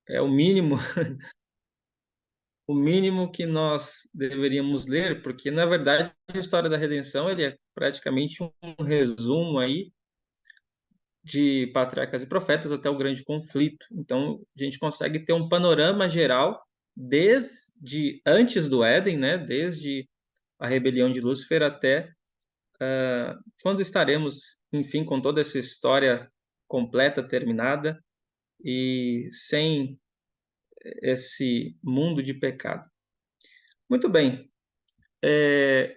É o mínimo que nós deveríamos ler, porque na verdade a história da redenção ele é praticamente um resumo aí de patriarcas e profetas até o grande conflito. Então a gente consegue ter um panorama geral desde antes do Éden, né? Desde a rebelião de Lúcifer até quando estaremos, enfim, com toda essa história completa, terminada e sem esse mundo de pecado. Muito bem.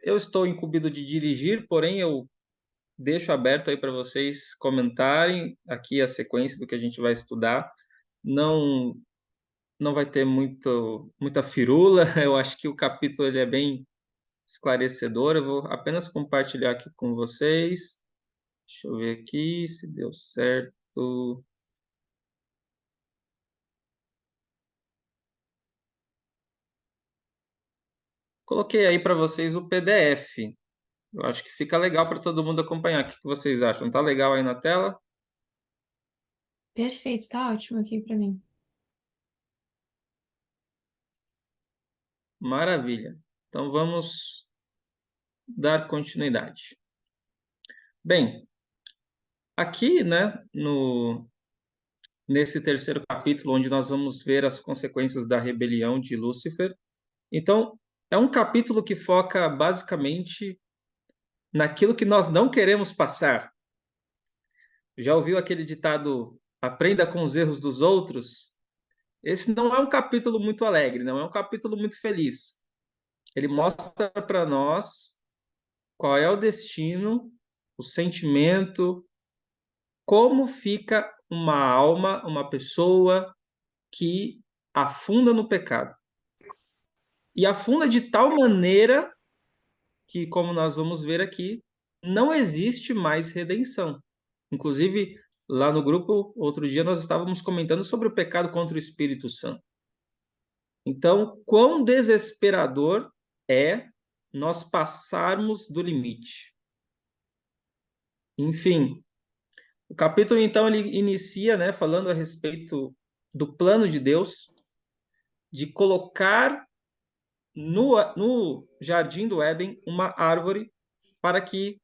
Eu estou incumbido de dirigir, porém eu deixo aberto aí para vocês comentarem aqui a sequência do que a gente vai estudar. Não, não vai ter muita firula. Eu acho que o capítulo ele é bem esclarecedor. Eu vou apenas compartilhar aqui com vocês. Deixa eu ver aqui se deu certo. Coloquei aí para vocês o PDF. Eu acho que fica legal para todo mundo acompanhar. O que vocês acham? Tá legal aí na tela? Perfeito, tá ótimo aqui para mim. Maravilha. Então vamos dar continuidade. Bem, aqui, né, nesse terceiro capítulo, onde nós vamos ver as consequências da rebelião de Lúcifer. Então, é um capítulo que foca basicamente naquilo que nós não queremos passar. Já ouviu aquele ditado: aprenda com os erros dos outros? Esse não é um capítulo muito alegre, não é um capítulo muito feliz. Ele mostra para nós qual é o destino, o sentimento, como fica uma alma, uma pessoa que afunda no pecado. E afunda de tal maneira que, como nós vamos ver aqui, não existe mais redenção. Inclusive, lá no grupo, outro dia, nós estávamos comentando sobre o pecado contra o Espírito Santo. Então, quão desesperador é nós passarmos do limite. Enfim, o capítulo, então, ele inicia, né, falando a respeito do plano de Deus de colocar no jardim do Éden uma árvore para que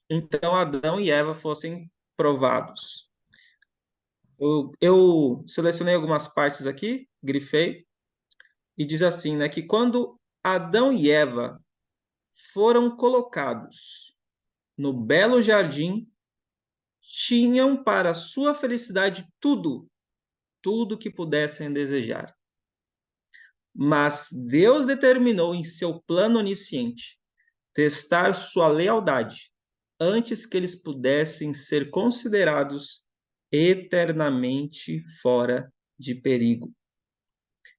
então Adão e Eva fossem provados. Eu selecionei algumas partes aqui, grifei, e diz assim, né, que quando Adão e Eva foram colocados no belo jardim, tinham para sua felicidade tudo que pudessem desejar. Mas Deus determinou em seu plano onisciente testar sua lealdade antes que eles pudessem ser considerados eternamente fora de perigo.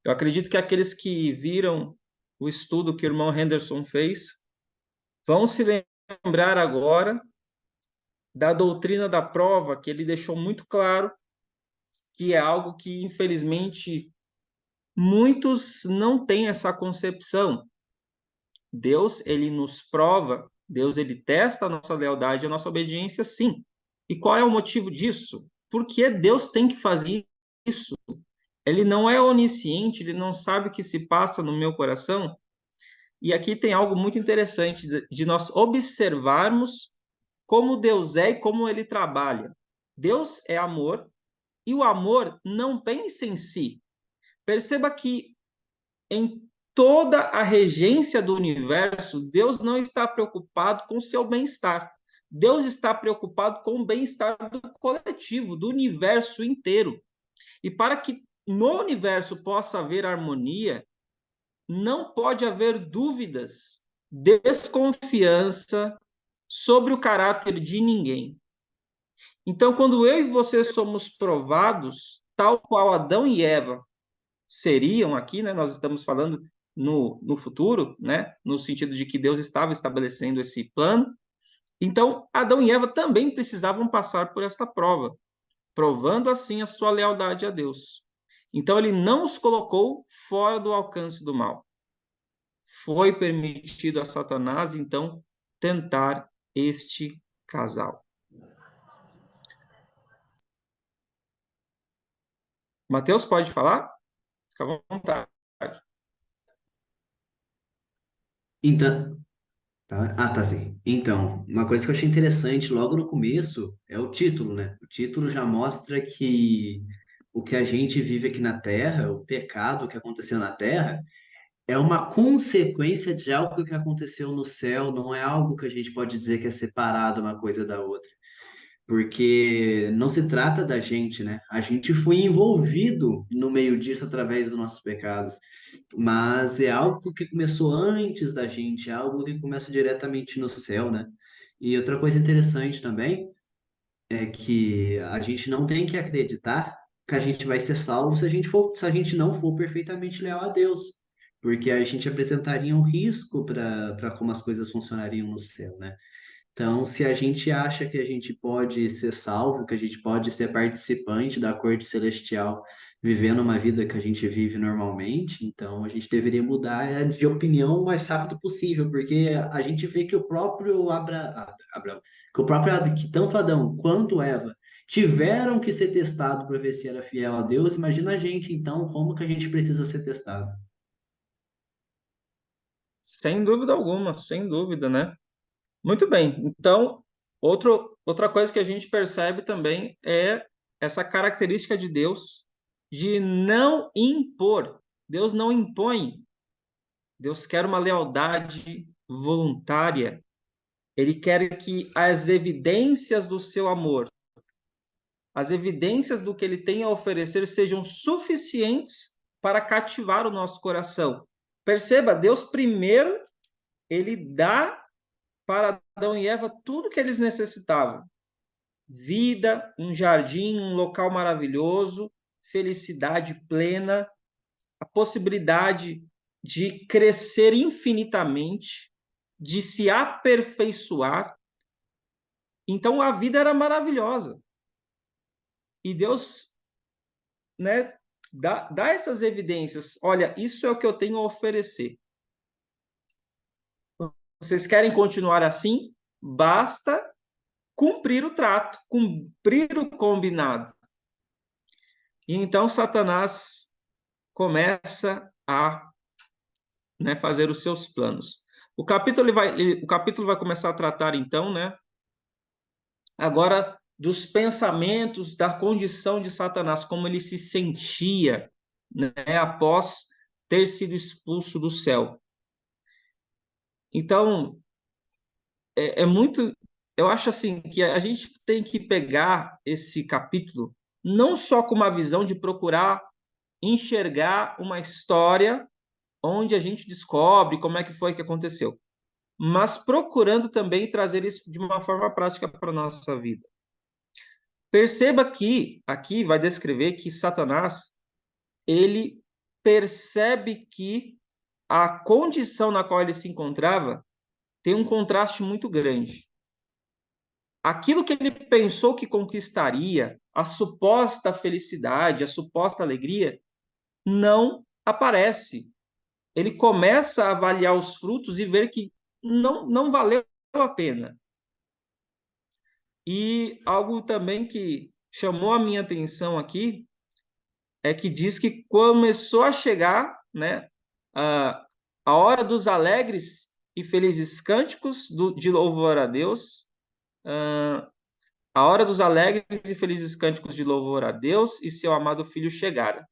Eu acredito que aqueles que viram o estudo que o irmão Henderson fez vão se lembrar agora da doutrina da prova, que ele deixou muito claro que é algo que, infelizmente, muitos não têm essa concepção. Deus, ele nos prova, Deus, ele testa a nossa lealdade, a nossa obediência, sim. E qual é o motivo disso? Por que Deus tem que fazer isso? Ele não é onisciente, ele não sabe o que se passa no meu coração. E aqui tem algo muito interessante de nós observarmos como Deus é e como ele trabalha. Deus é amor e o amor não pensa em si. Perceba que em toda a regência do universo, Deus não está preocupado com o seu bem-estar. Deus está preocupado com o bem-estar do coletivo, do universo inteiro. E para que no universo possa haver harmonia, não pode haver dúvidas, desconfiança sobre o caráter de ninguém. Então, quando eu e você somos provados, tal qual Adão e Eva seriam aqui, né? Nós estamos falando no futuro, né? No sentido de que Deus estava estabelecendo esse plano. Então, Adão e Eva também precisavam passar por esta prova, provando assim a sua lealdade a Deus. Então, ele não os colocou fora do alcance do mal. Foi permitido a Satanás, então, tentar este casal. Mateus, pode falar? Fica à vontade. Então, tá? Ah, tá sim. Então, uma coisa que eu achei interessante logo no começo é o título, né? O título já mostra que o que a gente vive aqui na Terra, o pecado que aconteceu na Terra, é uma consequência de algo que aconteceu no céu, não é algo que a gente pode dizer que é separado uma coisa da outra. Porque não se trata da gente, né? A gente foi envolvido no meio disso através dos nossos pecados, mas é algo que começou antes da gente, é algo que começa diretamente no céu, né? E outra coisa interessante também é que a gente não tem que acreditar que a gente vai ser salvo se a gente não for perfeitamente leal a Deus, porque a gente apresentaria um risco para como as coisas funcionariam no céu, né? Então, se a gente acha que a gente pode ser salvo, que a gente pode ser participante da corte celestial, vivendo uma vida que a gente vive normalmente, então a gente deveria mudar de opinião o mais rápido possível, porque a gente vê que o próprio Abraão, que o próprio que tanto Adão quanto Eva tiveram que ser testados para ver se era fiel a Deus. Imagina a gente, então, como que a gente precisa ser testado? Sem dúvida alguma, sem dúvida, né? Muito bem. Então, outra coisa que a gente percebe também é essa característica de Deus de não impor. Deus não impõe. Deus quer uma lealdade voluntária. Ele quer que as evidências do seu amor, as evidências do que ele tem a oferecer sejam suficientes para cativar o nosso coração. Perceba, Deus primeiro, ele dá para Adão e Eva tudo que eles necessitavam: vida, um jardim, um local maravilhoso, felicidade plena, a possibilidade de crescer infinitamente, de se aperfeiçoar. Então a vida era maravilhosa. E Deus, né, dá essas evidências. Olha, isso é o que eu tenho a oferecer. Vocês querem continuar assim? Basta cumprir o trato, cumprir o combinado. E então Satanás começa a, né, fazer os seus planos. O capítulo vai começar a tratar, então, né, agora dos pensamentos, da condição de Satanás, como ele se sentia, né, após ter sido expulso do céu. Então, é muito. Eu acho assim que a gente tem que pegar esse capítulo não só com uma visão de procurar enxergar uma história onde a gente descobre como é que foi que aconteceu, mas procurando também trazer isso de uma forma prática para a nossa vida. Perceba que aqui vai descrever que Satanás, ele percebe que a condição na qual ele se encontrava tem um contraste muito grande. Aquilo que ele pensou que conquistaria, a suposta felicidade, a suposta alegria, não aparece. Ele começa a avaliar os frutos e ver que não valeu a pena. E algo também que chamou a minha atenção aqui é que diz que começou a chegar, né, a hora dos alegres e felizes cânticos de louvor a Deus, a hora dos alegres e felizes cânticos de louvor a Deus e seu amado filho chegara.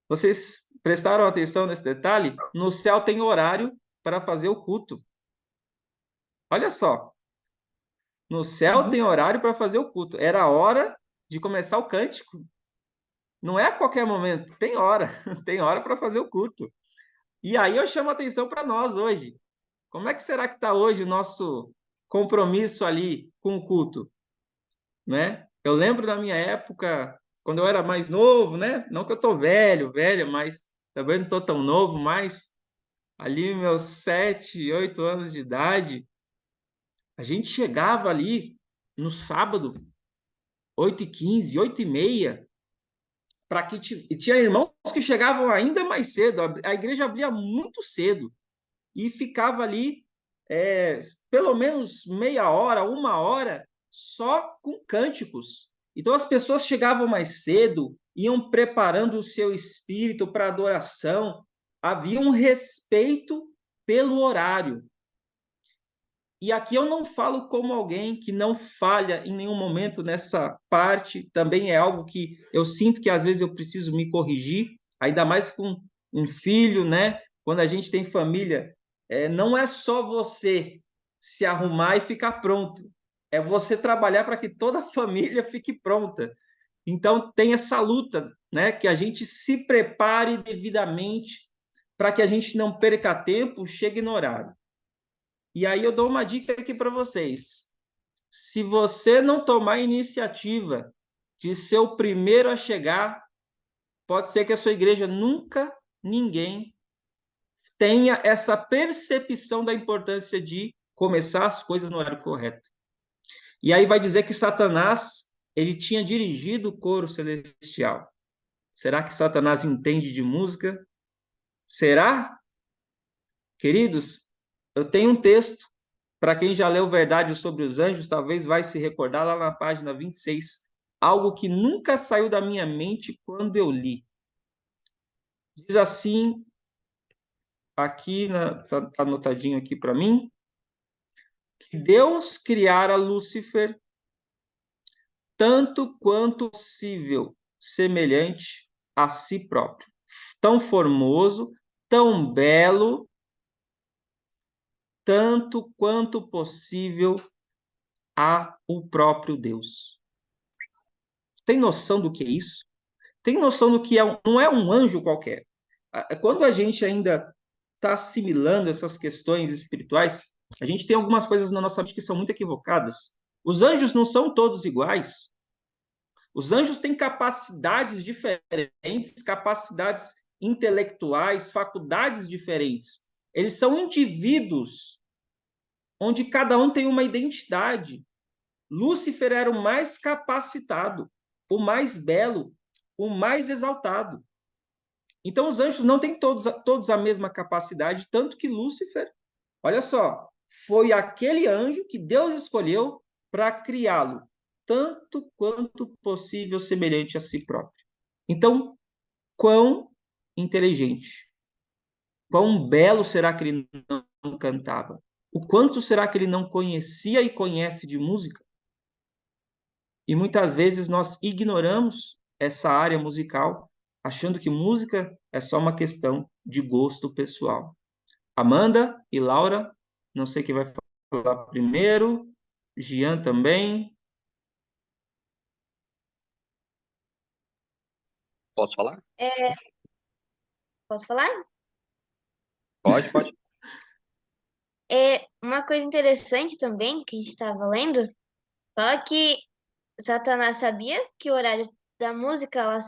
Vocês prestaram atenção nesse detalhe? No céu tem horário para fazer o culto. Olha só, no céu tem horário para fazer o culto. Era a hora de começar o cântico. Não é a qualquer momento, tem hora. Tem hora para fazer o culto. E aí eu chamo a atenção para nós hoje. Como é que será que está hoje o nosso compromisso ali com o culto? Né? Eu lembro da minha época, quando eu era mais novo, né? Não que eu estou velho, mas também não estou tão novo, mas ali meus 7, 8 anos de idade, a gente chegava ali no sábado, 8h15, 8h30, para que tinha irmãos que chegavam ainda mais cedo. A igreja abria muito cedo e ficava ali pelo menos meia hora, 1 hora, só com cânticos. Então as pessoas chegavam mais cedo, iam preparando o seu espírito para adoração, havia um respeito pelo horário. E aqui eu não falo como alguém que não falha em nenhum momento nessa parte, também é algo que eu sinto que às vezes eu preciso me corrigir, ainda mais com um filho, né? Quando a gente tem família, não é só você se arrumar e ficar pronto, é você trabalhar para que toda a família fique pronta. Então tem essa luta, né? Que a gente se prepare devidamente para que a gente não perca tempo, chegue no horário. E aí eu dou uma dica aqui para vocês. Se você não tomar a iniciativa de ser o primeiro a chegar, pode ser que a sua igreja nunca ninguém tenha essa percepção da importância de começar as coisas no horário correto. E aí vai dizer que Satanás, ele tinha dirigido o coro celestial. Será que Satanás entende de música? Será? Queridos, eu tenho um texto. Para quem já leu Verdade sobre os Anjos, talvez vai se recordar lá na página 26, algo que nunca saiu da minha mente quando eu li. Diz assim, aqui, está anotadinho aqui para mim, que Deus criara Lúcifer tanto quanto possível semelhante a si próprio. Tão formoso, tão belo, tanto quanto possível a o próprio Deus. Tem noção do que é isso? Tem noção do que não é um anjo qualquer. Quando a gente ainda está assimilando essas questões espirituais, a gente tem algumas coisas na nossa mente que são muito equivocadas. Os anjos não são todos iguais. Os anjos têm capacidades diferentes, capacidades intelectuais, faculdades diferentes. Eles são indivíduos onde cada um tem uma identidade. Lúcifer era o mais capacitado, o mais belo, o mais exaltado. Então, os anjos não têm todos a mesma capacidade, tanto que Lúcifer, olha só, foi aquele anjo que Deus escolheu para criá-lo, tanto quanto possível semelhante a si próprio. Então, quão inteligente, quão belo será que ele não cantava? O quanto será que ele não conhecia e conhece de música? E muitas vezes nós ignoramos essa área musical, achando que música é só uma questão de gosto pessoal. Amanda e Laura, não sei quem vai falar primeiro. Gian também. Posso falar? Posso falar? Pode, pode. Uma coisa interessante também que a gente estava lendo, fala que Satanás sabia que o horário da música lá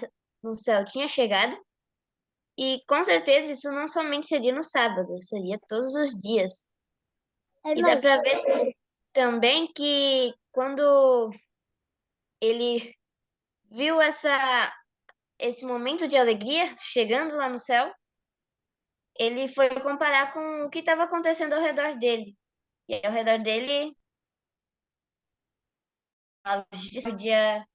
no céu tinha chegado, e com certeza isso não somente seria no sábado, seria todos os dias. E dá para ver também que quando ele viu esse momento de alegria chegando lá no céu, ele foi comparar com o que estava acontecendo ao redor dele. E ao redor dele, a discórdia,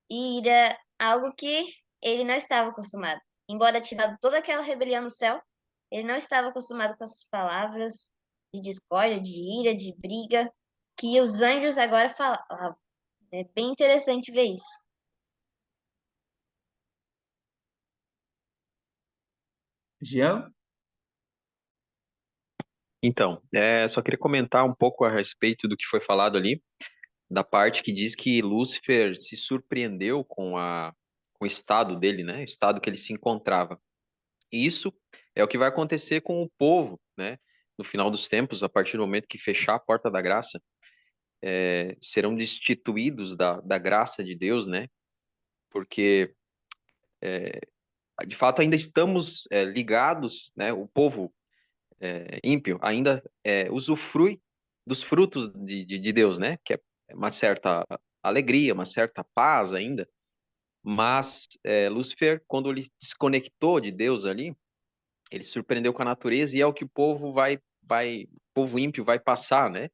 ira, algo que ele não estava acostumado. Embora tivesse toda aquela rebelião no céu, ele não estava acostumado com essas palavras de discórdia, de ira, de briga, que os anjos agora falavam. É bem interessante ver isso. Gian? Então, só queria comentar um pouco a respeito do que foi falado ali, da parte que diz que Lúcifer se surpreendeu com o estado dele, né? O estado que ele se encontrava. E isso é o que vai acontecer com o povo, né? No final dos tempos, a partir do momento que fechar a porta da graça, serão destituídos da graça de Deus, né? Porque, de fato, ainda estamos ligados, né? O povo ímpio ainda usufrui dos frutos de Deus, né? Que é uma certa alegria, uma certa paz ainda. Mas Lúcifer, quando ele desconectou de Deus ali, ele se surpreendeu com a natureza e é o que o povo o povo ímpio vai passar, né?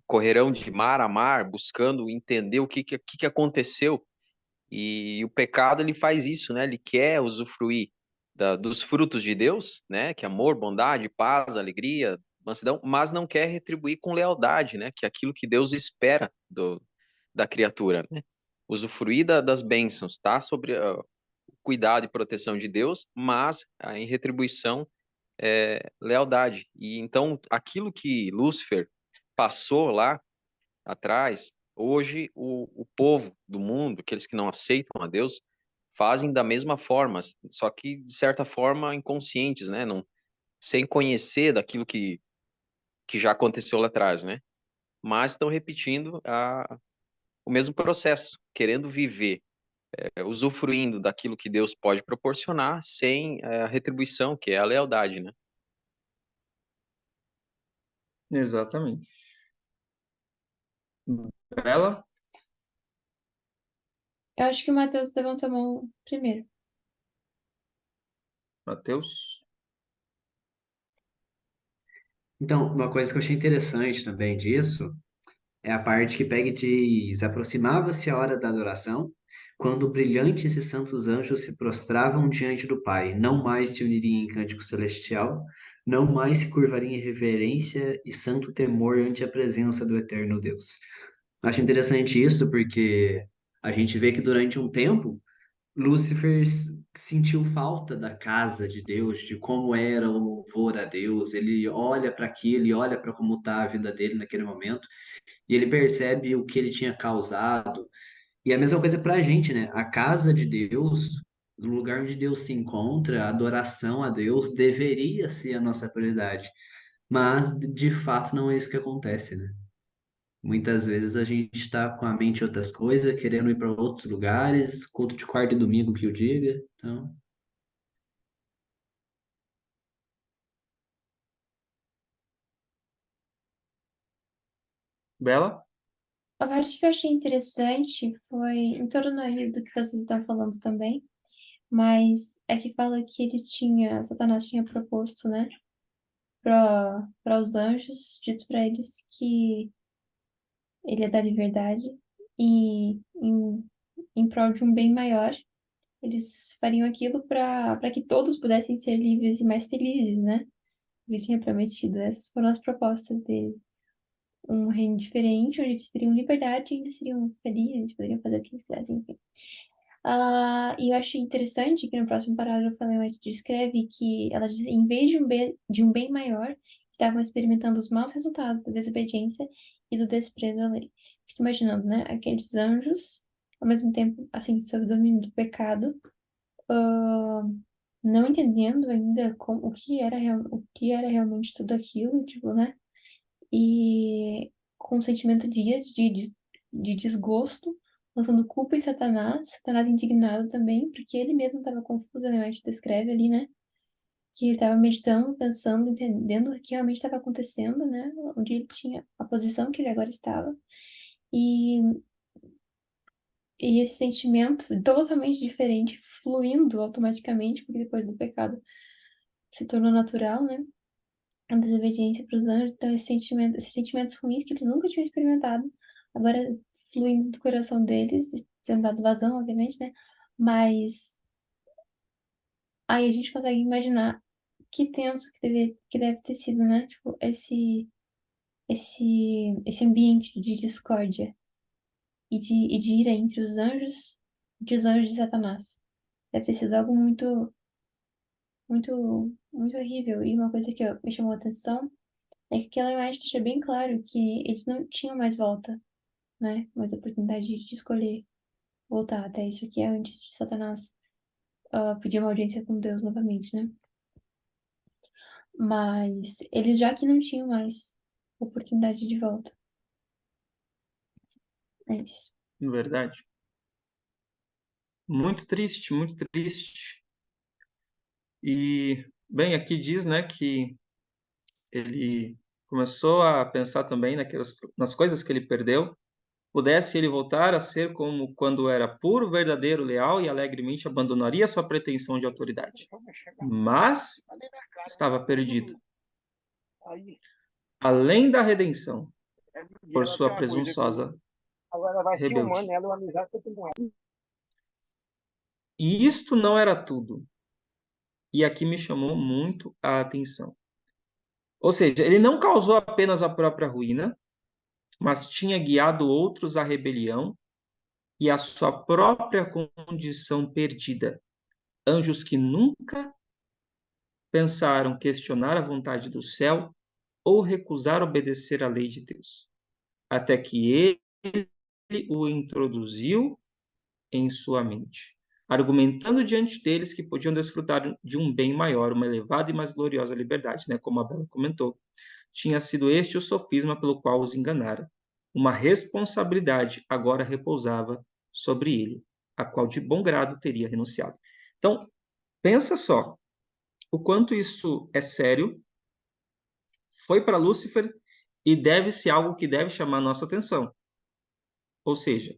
Correrão de mar a mar, buscando entender o que aconteceu. E o pecado ele faz isso, né? Ele quer usufruir dos frutos de Deus, né? Que é amor, bondade, paz, alegria, mansidão, mas não quer retribuir com lealdade, né? Que é aquilo que Deus espera da criatura, né? Usufruir das bênçãos, tá? Sobre o cuidado e proteção de Deus, mas em retribuição lealdade. E então aquilo que Lúcifer passou lá atrás, hoje o povo do mundo, aqueles que não aceitam a Deus, fazem da mesma forma, só que de certa forma inconscientes, né? Não, sem conhecer daquilo que já aconteceu lá atrás, né? Mas estão repetindo o mesmo processo, querendo viver, usufruindo daquilo que Deus pode proporcionar, sem a retribuição, que é a lealdade, né? Exatamente. Bela, Eu acho que o Matheus levantou a mão primeiro. Matheus. Então, uma coisa que eu achei interessante também disso é a parte que pega e diz: aproximava-se a hora da adoração, quando brilhantes e santos anjos se prostravam diante do Pai, não mais se uniriam em cântico celestial, não mais se curvariam em reverência e santo temor ante a presença do eterno Deus. Acho interessante isso porque a gente vê que durante um tempo Lúcifer sentiu falta da casa de Deus, de como era o louvor a Deus. Ele olha para aquilo, ele olha para como está a vida dele naquele momento e ele percebe o que ele tinha causado. E a mesma coisa para a gente, né? A casa de Deus, no lugar onde Deus se encontra, a adoração a Deus deveria ser a nossa prioridade. Mas, de fato, não é isso que acontece, né? Muitas vezes a gente está com a mente em outras coisas, querendo ir para outros lugares, culto de quarta e domingo que eu diga. Então, Bela? A parte que eu achei interessante foi em torno aí do que vocês estão falando também, mas é que fala que Satanás tinha proposto, né, para os anjos, dito para eles que ele ia dar liberdade e em prol de um bem maior, eles fariam aquilo para que todos pudessem ser livres e mais felizes, né? Ele tinha prometido. Essas foram as propostas dele. Um reino diferente, onde eles teriam liberdade e ainda seriam felizes, poderiam fazer o que eles quisessem, enfim. E eu achei interessante que no próximo parágrafo ela descreve que ela diz, em vez de um bem maior, estavam experimentando os maus resultados da desobediência e do desprezo à lei. Fico imaginando, né? Aqueles anjos, ao mesmo tempo, assim, sob o domínio do pecado, ah, não entendendo ainda o que era realmente tudo aquilo, tipo, né? E com um sentimento de ira, de desgosto, lançando culpa em Satanás, Satanás indignado também, porque ele mesmo estava confuso, né? A gente descreve ali, né? Que ele estava meditando, pensando, entendendo o que realmente estava acontecendo, né? Onde ele tinha a posição que ele agora estava. E, e esse sentimento totalmente diferente, fluindo automaticamente, porque depois do pecado se tornou natural, né? A desobediência para os anjos, então esses sentimentos ruins que eles nunca tinham experimentado, agora fluindo do coração deles, e sendo dado vazão, obviamente, né? Mas aí a gente consegue imaginar que tenso que deve ter sido, né? Tipo, esse ambiente de discórdia e de ira entre os anjos de Satanás. Deve ter sido algo muito, muito horrível. E uma coisa que me chamou a atenção é que aquela imagem deixa bem claro que eles não tinham mais volta, né? Mais oportunidade de escolher voltar até isso aqui antes de Satanás pedir uma audiência com Deus novamente, né? Mas eles já que não tinham mais oportunidade de volta. É isso. Verdade. Muito triste, muito triste. E, bem, aqui diz, né, que ele começou a pensar também nas coisas que ele perdeu. Pudesse ele voltar a ser como quando era puro, verdadeiro, leal e alegremente abandonaria sua pretensão de autoridade. Mas estava perdido. Além da redenção, por sua presunçosa rebeldia. E isto não era tudo. E aqui me chamou muito a atenção. Ou seja, ele não causou apenas a própria ruína, mas tinha guiado outros à rebelião e à sua própria condição perdida. Anjos que nunca pensaram questionar a vontade do céu ou recusar obedecer à lei de Deus, até que ele o introduziu em sua mente, argumentando diante deles que podiam desfrutar de um bem maior, uma elevada e mais gloriosa liberdade, né? Como a Bela comentou. Tinha sido este o sofisma pelo qual os enganara. Uma responsabilidade agora repousava sobre ele, a qual de bom grado teria renunciado. Então, pensa só o quanto isso é sério, foi para Lúcifer e deve ser algo que deve chamar nossa atenção. Ou seja,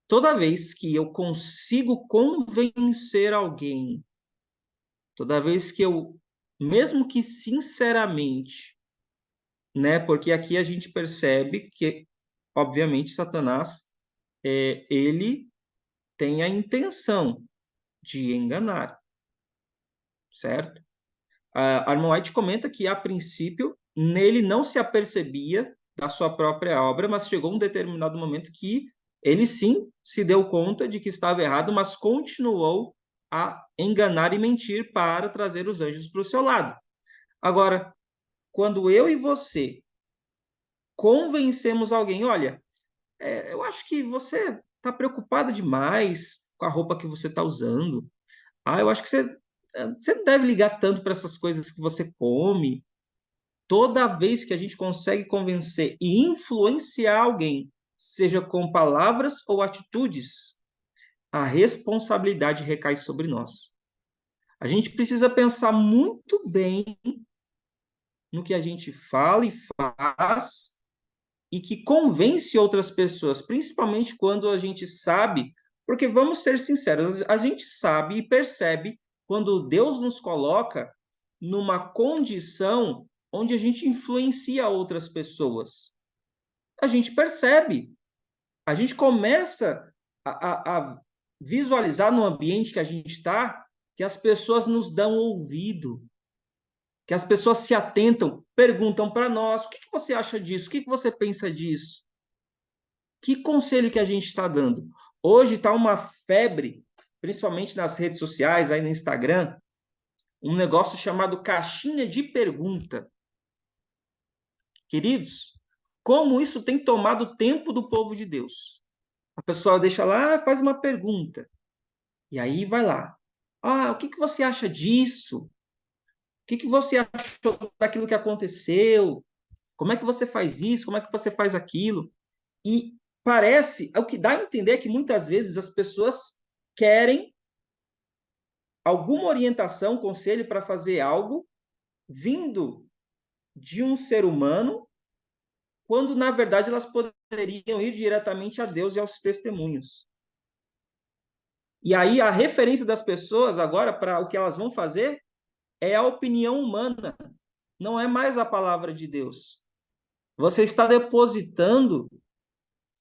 toda vez que eu consigo convencer alguém, toda vez que eu, mesmo que sinceramente, né? Porque aqui a gente percebe que, obviamente, Satanás, ele tem a intenção de enganar, certo? A Arnold White comenta que, a princípio, nele não se apercebia da sua própria obra, mas chegou um determinado momento que ele sim se deu conta de que estava errado, mas continuou a enganar e mentir para trazer os anjos para o seu lado. Agora, quando eu e você convencemos alguém, olha, eu acho que você está preocupada demais com a roupa que você está usando. Ah, eu acho que você não deve ligar tanto para essas coisas que você come. Toda vez que a gente consegue convencer e influenciar alguém, seja com palavras ou atitudes, a responsabilidade recai sobre nós. A gente precisa pensar muito bem no que a gente fala e faz e que convence outras pessoas, principalmente quando a gente sabe, porque vamos ser sinceros, a gente sabe e percebe quando Deus nos coloca numa condição onde a gente influencia outras pessoas. A gente percebe, a gente começa a visualizar no ambiente que a gente está que as pessoas nos dão ouvido, que as pessoas se atentam, perguntam para nós, o que você acha disso? O que você pensa disso? Que conselho que a gente está dando? Hoje está uma febre, principalmente nas redes sociais, aí no Instagram, um negócio chamado caixinha de pergunta. Queridos, como isso tem tomado o tempo do povo de Deus? A pessoa deixa lá, faz uma pergunta. E aí vai lá. Ah, o que você acha disso? O que você achou daquilo que aconteceu? Como é que você faz isso? Como é que você faz aquilo? E parece, o que dá a entender é que muitas vezes as pessoas querem alguma orientação, conselho para fazer algo vindo de um ser humano, quando na verdade elas poderiam ir diretamente a Deus e aos testemunhos. E aí a referência das pessoas agora para o que elas vão fazer é a opinião humana, não é mais a palavra de Deus. Você está depositando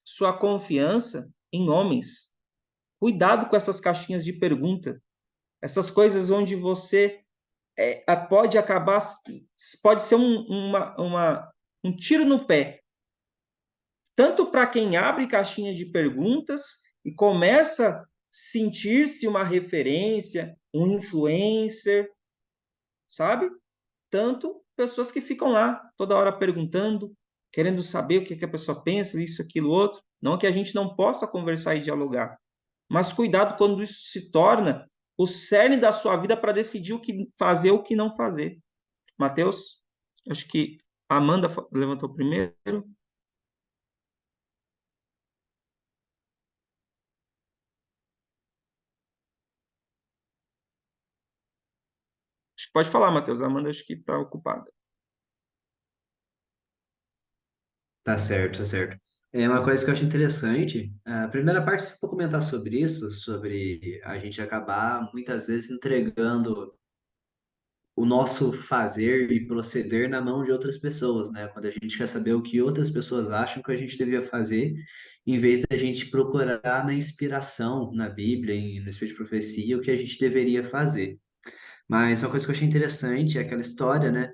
sua confiança em homens. Cuidado com essas caixinhas de pergunta, essas coisas onde você pode acabar, pode ser um tiro no pé, tanto para quem abre caixinha de perguntas e começa a sentir-se uma referência, um influencer, sabe? Tanto pessoas que ficam lá toda hora perguntando, querendo saber o que a pessoa pensa, isso, aquilo, outro. Não que a gente não possa conversar e dialogar, mas cuidado quando isso se torna o cerne da sua vida para decidir o que fazer ou o que não fazer. Matheus, acho que a Amanda levantou primeiro. Acho que pode falar, Matheus. A Amanda acho que está ocupada. Tá certo, tá certo. É uma coisa que eu acho interessante. A primeira parte, se for comentar sobre isso, sobre a gente acabar muitas vezes entregando o nosso fazer e proceder na mão de outras pessoas, né? Quando a gente quer saber o que outras pessoas acham que a gente devia fazer, em vez da gente procurar na inspiração, na Bíblia, no Espírito de Profecia, o que a gente deveria fazer. Mas uma coisa que eu achei interessante é aquela história, né?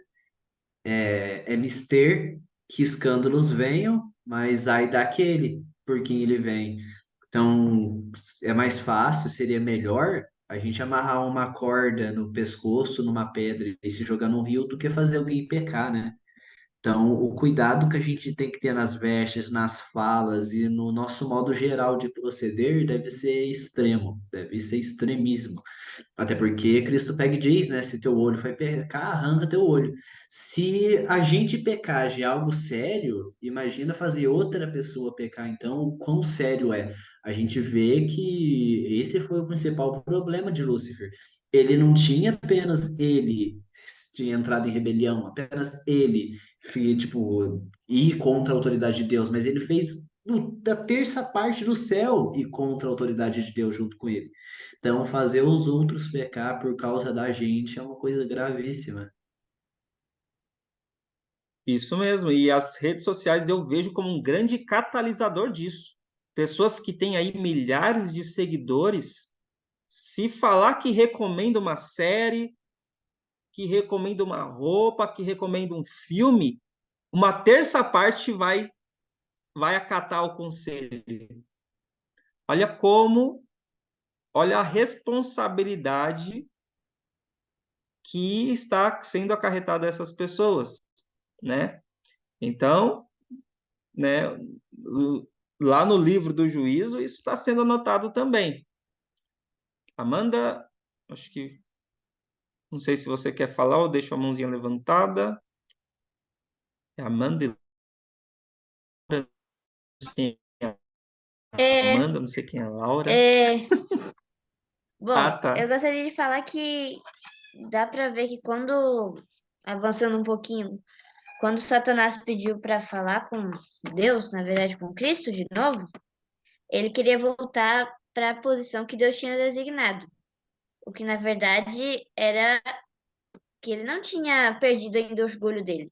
É mister que escândalos venham, mas ai daquele por quem ele vem. Então, é mais fácil, seria melhor a gente amarrar uma corda no pescoço, numa pedra e se jogar no rio do que fazer alguém pecar, né? Então, o cuidado que a gente tem que ter nas vestes, nas falas e no nosso modo geral de proceder deve ser extremo, deve ser extremismo. Até porque Cristo pega e diz, né? Se teu olho vai pecar, arranca teu olho. Se a gente pecar de algo sério, imagina fazer outra pessoa pecar. Então, o quão sério é? A gente vê que esse foi o principal problema de Lúcifer. Ele não tinha apenas ele tinha entrado em rebelião, apenas ele, tipo, ir contra a autoridade de Deus, mas ele fez da terça parte do céu ir contra a autoridade de Deus junto com ele. Então, fazer os outros pecar por causa da gente é uma coisa gravíssima. Isso mesmo. E as redes sociais eu vejo como um grande catalisador disso. Pessoas que têm aí milhares de seguidores, se falar que recomenda uma série, que recomenda uma roupa, que recomenda um filme, uma terça parte vai acatar o conselho. Olha como, olha a responsabilidade que está sendo acarretada a essas pessoas, né? Então, né, lá no livro do juízo, isso está sendo anotado também. Amanda, acho que não sei se você quer falar ou deixo a mãozinha levantada. É Amanda e Laura, não sei quem é É, Amanda, não sei quem é Laura. é, Ah, bom, eu tá. gostaria de falar que dá para ver que quando, avançando um pouquinho, quando Satanás pediu para falar com Deus, na verdade com Cristo de novo, ele queria voltar para a posição que Deus tinha designado. O que na verdade era que ele não tinha perdido ainda o orgulho dele.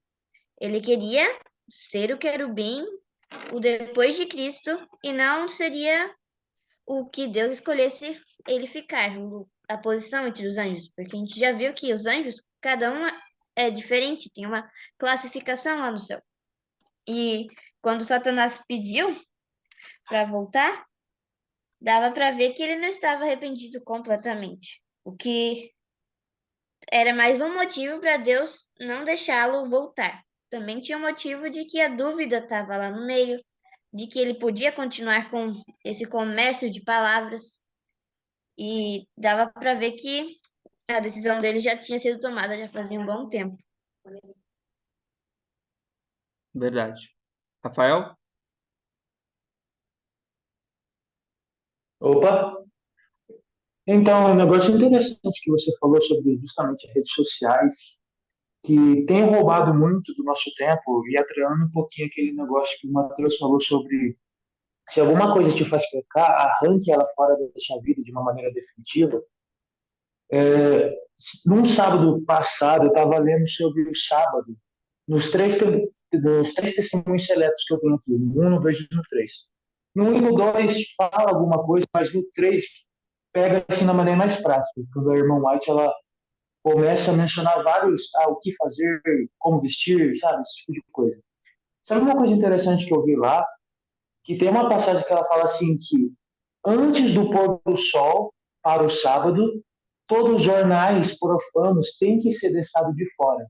Ele queria ser o querubim, o depois de Cristo, e não seria o que Deus escolhesse ele ficar, a posição entre os anjos. Porque a gente já viu que os anjos, cada um é diferente, tem uma classificação lá no céu. E quando Satanás pediu para voltar, dava para ver que ele não estava arrependido completamente. O que era mais um motivo para Deus não deixá-lo voltar. Também tinha um motivo de que a dúvida estava lá no meio, de que ele podia continuar com esse comércio de palavras, e dava para ver que a decisão dele já tinha sido tomada já fazia um bom tempo. Verdade. Rafael? Opa! Então, um negócio interessante que você falou sobre justamente as redes sociais, que tem roubado muito do nosso tempo, e atrelando um pouquinho aquele negócio que o Matheus falou sobre se alguma coisa te faz pecar, arranque ela fora da sua vida de uma maneira definitiva. Num sábado passado, eu estava lendo sobre o sábado, nos três testemunhos seletos que eu tenho aqui, no 1, no 2 e no 3. No 1 e no 2 fala alguma coisa, mas no 3 pega assim na maneira mais prática. Quando a irmã White ela começa a mencionar vários, o que fazer, como vestir, sabe, esse tipo de coisa. Sabe uma coisa interessante que eu vi lá? Que tem uma passagem que ela fala assim que antes do pôr do sol para o sábado, todos os jornais profanos têm que ser deixados de fora.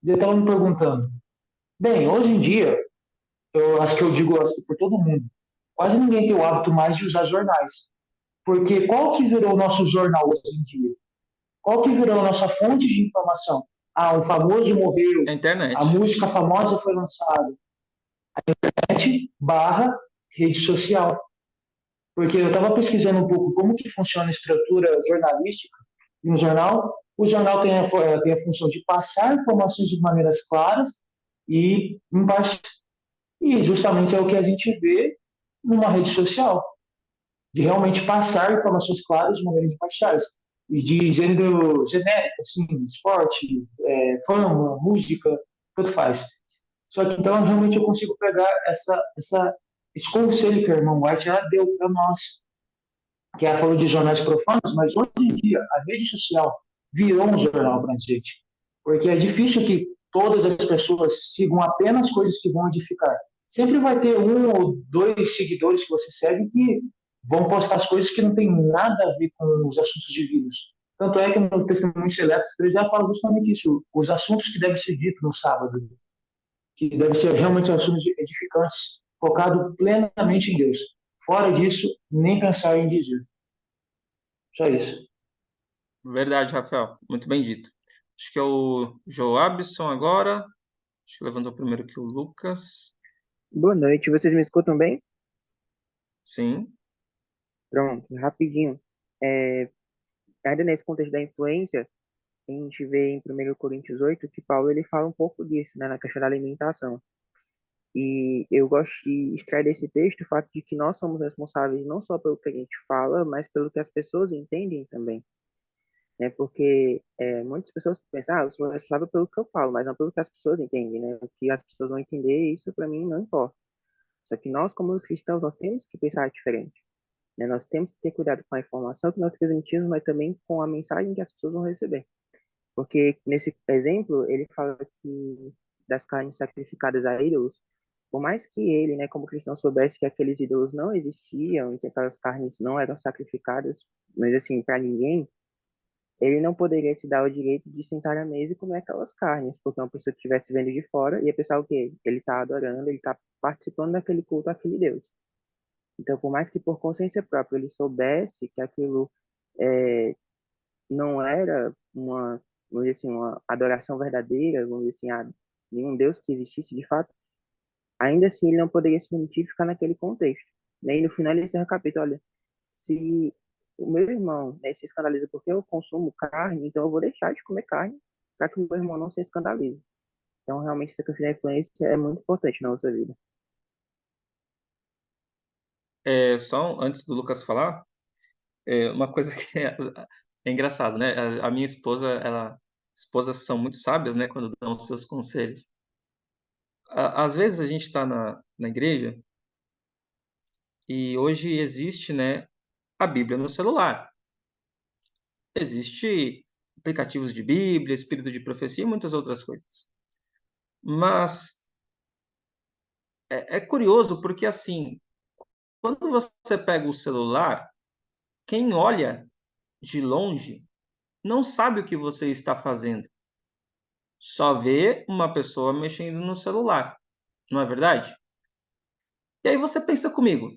E eu estava me perguntando, bem, hoje em dia, eu acho que eu digo assim por todo mundo, quase ninguém tem o hábito mais de usar jornais. Porque qual que virou o nosso jornal hoje em dia? Qual que virou a nossa fonte de informação? O famoso morreu, A internet. a música famosa foi lançada. A internet barra rede social. Porque eu estava pesquisando um pouco como que funciona a estrutura jornalística de um jornal. O jornal tem a função de passar informações de maneiras claras e imparciais. E justamente é o que a gente vê numa rede social, de realmente passar informações claras de maneiras imparciais. de gênero genérico, assim, esporte, fama, música, tanto faz. Só que então realmente eu consigo pegar esse conselho que a irmã White ela deu para nós, que ela falou de jornais profanos, mas hoje em dia a rede social virou um jornal para a gente, porque é difícil que todas as pessoas sigam apenas coisas que vão edificar. Sempre vai ter um ou dois seguidores que você segue que vão postar as coisas que não tem nada a ver com os assuntos divinos. Tanto é que no Testemunho Seleto, eles já falam justamente isso, os assuntos que devem ser ditos no sábado, que devem ser realmente assuntos edificantes, focado plenamente em Deus. Fora disso, nem pensar em dizer. Só isso. Verdade, Rafael. Muito bem dito. Acho que é o Joabson agora. Acho que levantou primeiro que o Lucas. Boa noite, vocês me escutam bem? Sim. Pronto, rapidinho. É, ainda nesse contexto da influência, a gente vê em 1 Coríntios 8 que Paulo ele fala um pouco disso, né, na questão da alimentação. E eu gosto de extrair desse texto o fato de que nós somos responsáveis não só pelo que a gente fala, mas pelo que as pessoas entendem também. Né? Porque muitas pessoas pensam, eu sou responsável pelo que eu falo, mas não pelo que as pessoas entendem, né? O que as pessoas vão entender, isso para mim não importa. Só que nós, como cristãos, nós temos que pensar diferente. Né? Nós temos que ter cuidado com a informação que nós transmitimos, mas também com a mensagem que as pessoas vão receber. Porque nesse exemplo, ele fala que das carnes sacrificadas a ídolos, por mais que ele, né, como cristão, soubesse que aqueles ídolos não existiam e que aquelas carnes não eram sacrificadas, mas assim, para ninguém, ele não poderia se dar o direito de sentar à mesa e comer aquelas carnes, porque uma pessoa que estivesse vendo de fora ia pensar o quê? Ele está adorando, ele está participando daquele culto àquele Deus. Então, por mais que por consciência própria ele soubesse que aquilo não era vamos dizer assim, uma adoração verdadeira, vamos dizer assim, a nenhum Deus que existisse de fato, ainda assim ele não poderia se permitir ficar naquele contexto. Né? E no final ele encerra o capítulo, olha, se o meu irmão, né, se escandaliza porque eu consumo carne, então eu vou deixar de comer carne para que o meu irmão não se escandalize. Então, realmente, essa questão da influência é muito importante na nossa vida. Só antes do Lucas falar, uma coisa que é engraçado, né? A minha esposa, esposas são muito sábias, né? Quando dão os seus conselhos. Às vezes a gente está na igreja e hoje existe, né, a Bíblia no celular. Existe aplicativos de Bíblia, Espírito de Profecia e muitas outras coisas. Mas é curioso porque, assim, quando você pega o celular, quem olha de longe não sabe o que você está fazendo. Só vê uma pessoa mexendo no celular. Não é verdade? E aí você pensa comigo,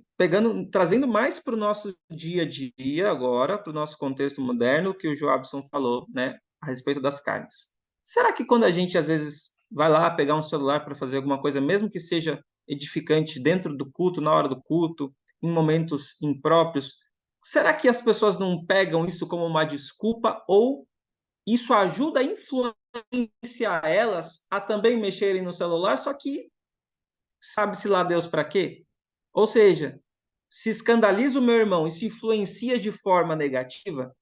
trazendo mais para o nosso dia a dia agora, para o nosso contexto moderno, que o Joabson falou, né, a respeito das carnes. Será que quando a gente às vezes vai lá pegar um celular para fazer alguma coisa, mesmo que seja edificante dentro do culto, na hora do culto, em momentos impróprios, será que as pessoas não pegam isso como uma desculpa ou isso ajuda a influenciar elas a também mexerem no celular, só que sabe-se lá Deus para quê? Ou seja, se escandaliza o meu irmão e se influencia de forma negativa,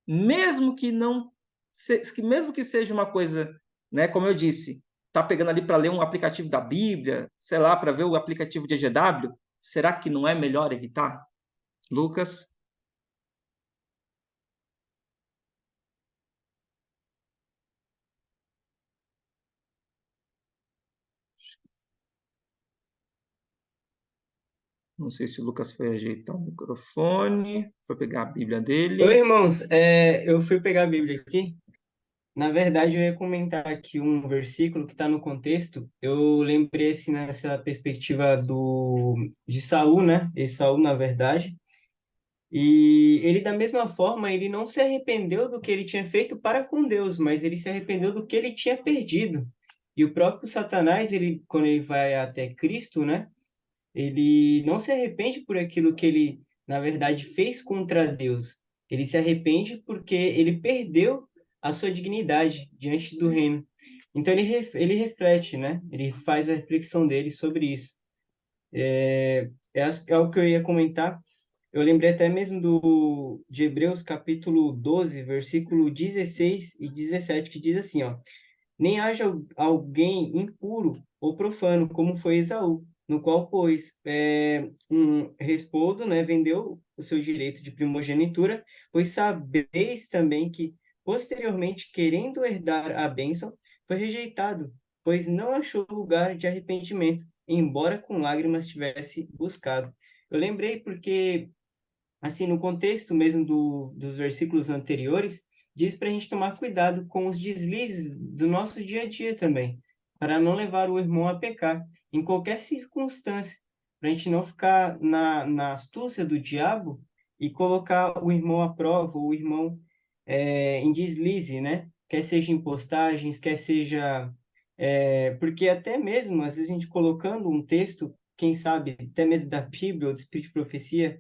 mesmo que não, mesmo que seja uma coisa, né, como eu disse, tá pegando ali para ler um aplicativo da Bíblia, sei lá, para ver o aplicativo de EGW, será que não é melhor evitar? Lucas? Não sei se o Lucas foi ajeitar o microfone, foi pegar a Bíblia Oi, dele. irmãos, eu fui pegar a Bíblia aqui. Na verdade, eu ia comentar aqui um versículo que está no contexto. Eu lembrei assim, nessa perspectiva de Saul, né? E Saul, na verdade. E ele, da mesma forma, ele não se arrependeu do que ele tinha feito para com Deus, mas ele se arrependeu do que ele tinha perdido. E o próprio Satanás, ele, quando ele vai até Cristo, né? Ele não se arrepende por aquilo que ele, na verdade, fez contra Deus. Ele se arrepende porque ele perdeu a sua dignidade diante do reino. Então ele reflete, né? Ele faz a reflexão dele sobre isso. É algo que eu ia comentar. Eu lembrei até mesmo de Hebreus capítulo 12, versículo 16 e 17, que diz assim, ó: nem haja alguém impuro ou profano, como foi Esaú, no qual, pois, um respoldo, né, vendeu o seu direito de primogenitura, pois sabeis também que, posteriormente, querendo herdar a bênção, foi rejeitado, pois não achou lugar de arrependimento, embora com lágrimas tivesse buscado. Eu lembrei porque assim, no contexto mesmo dos versículos anteriores, diz para a gente tomar cuidado com os deslizes do nosso dia a dia também, para não levar o irmão a pecar, em qualquer circunstância, para a gente não ficar na astúcia do diabo e colocar o irmão à prova, o irmão em deslize, né? Quer seja em postagens, quer seja. Porque até mesmo, às vezes, a gente colocando um texto, quem sabe, até mesmo da Bíblia ou do Espírito de Profecia,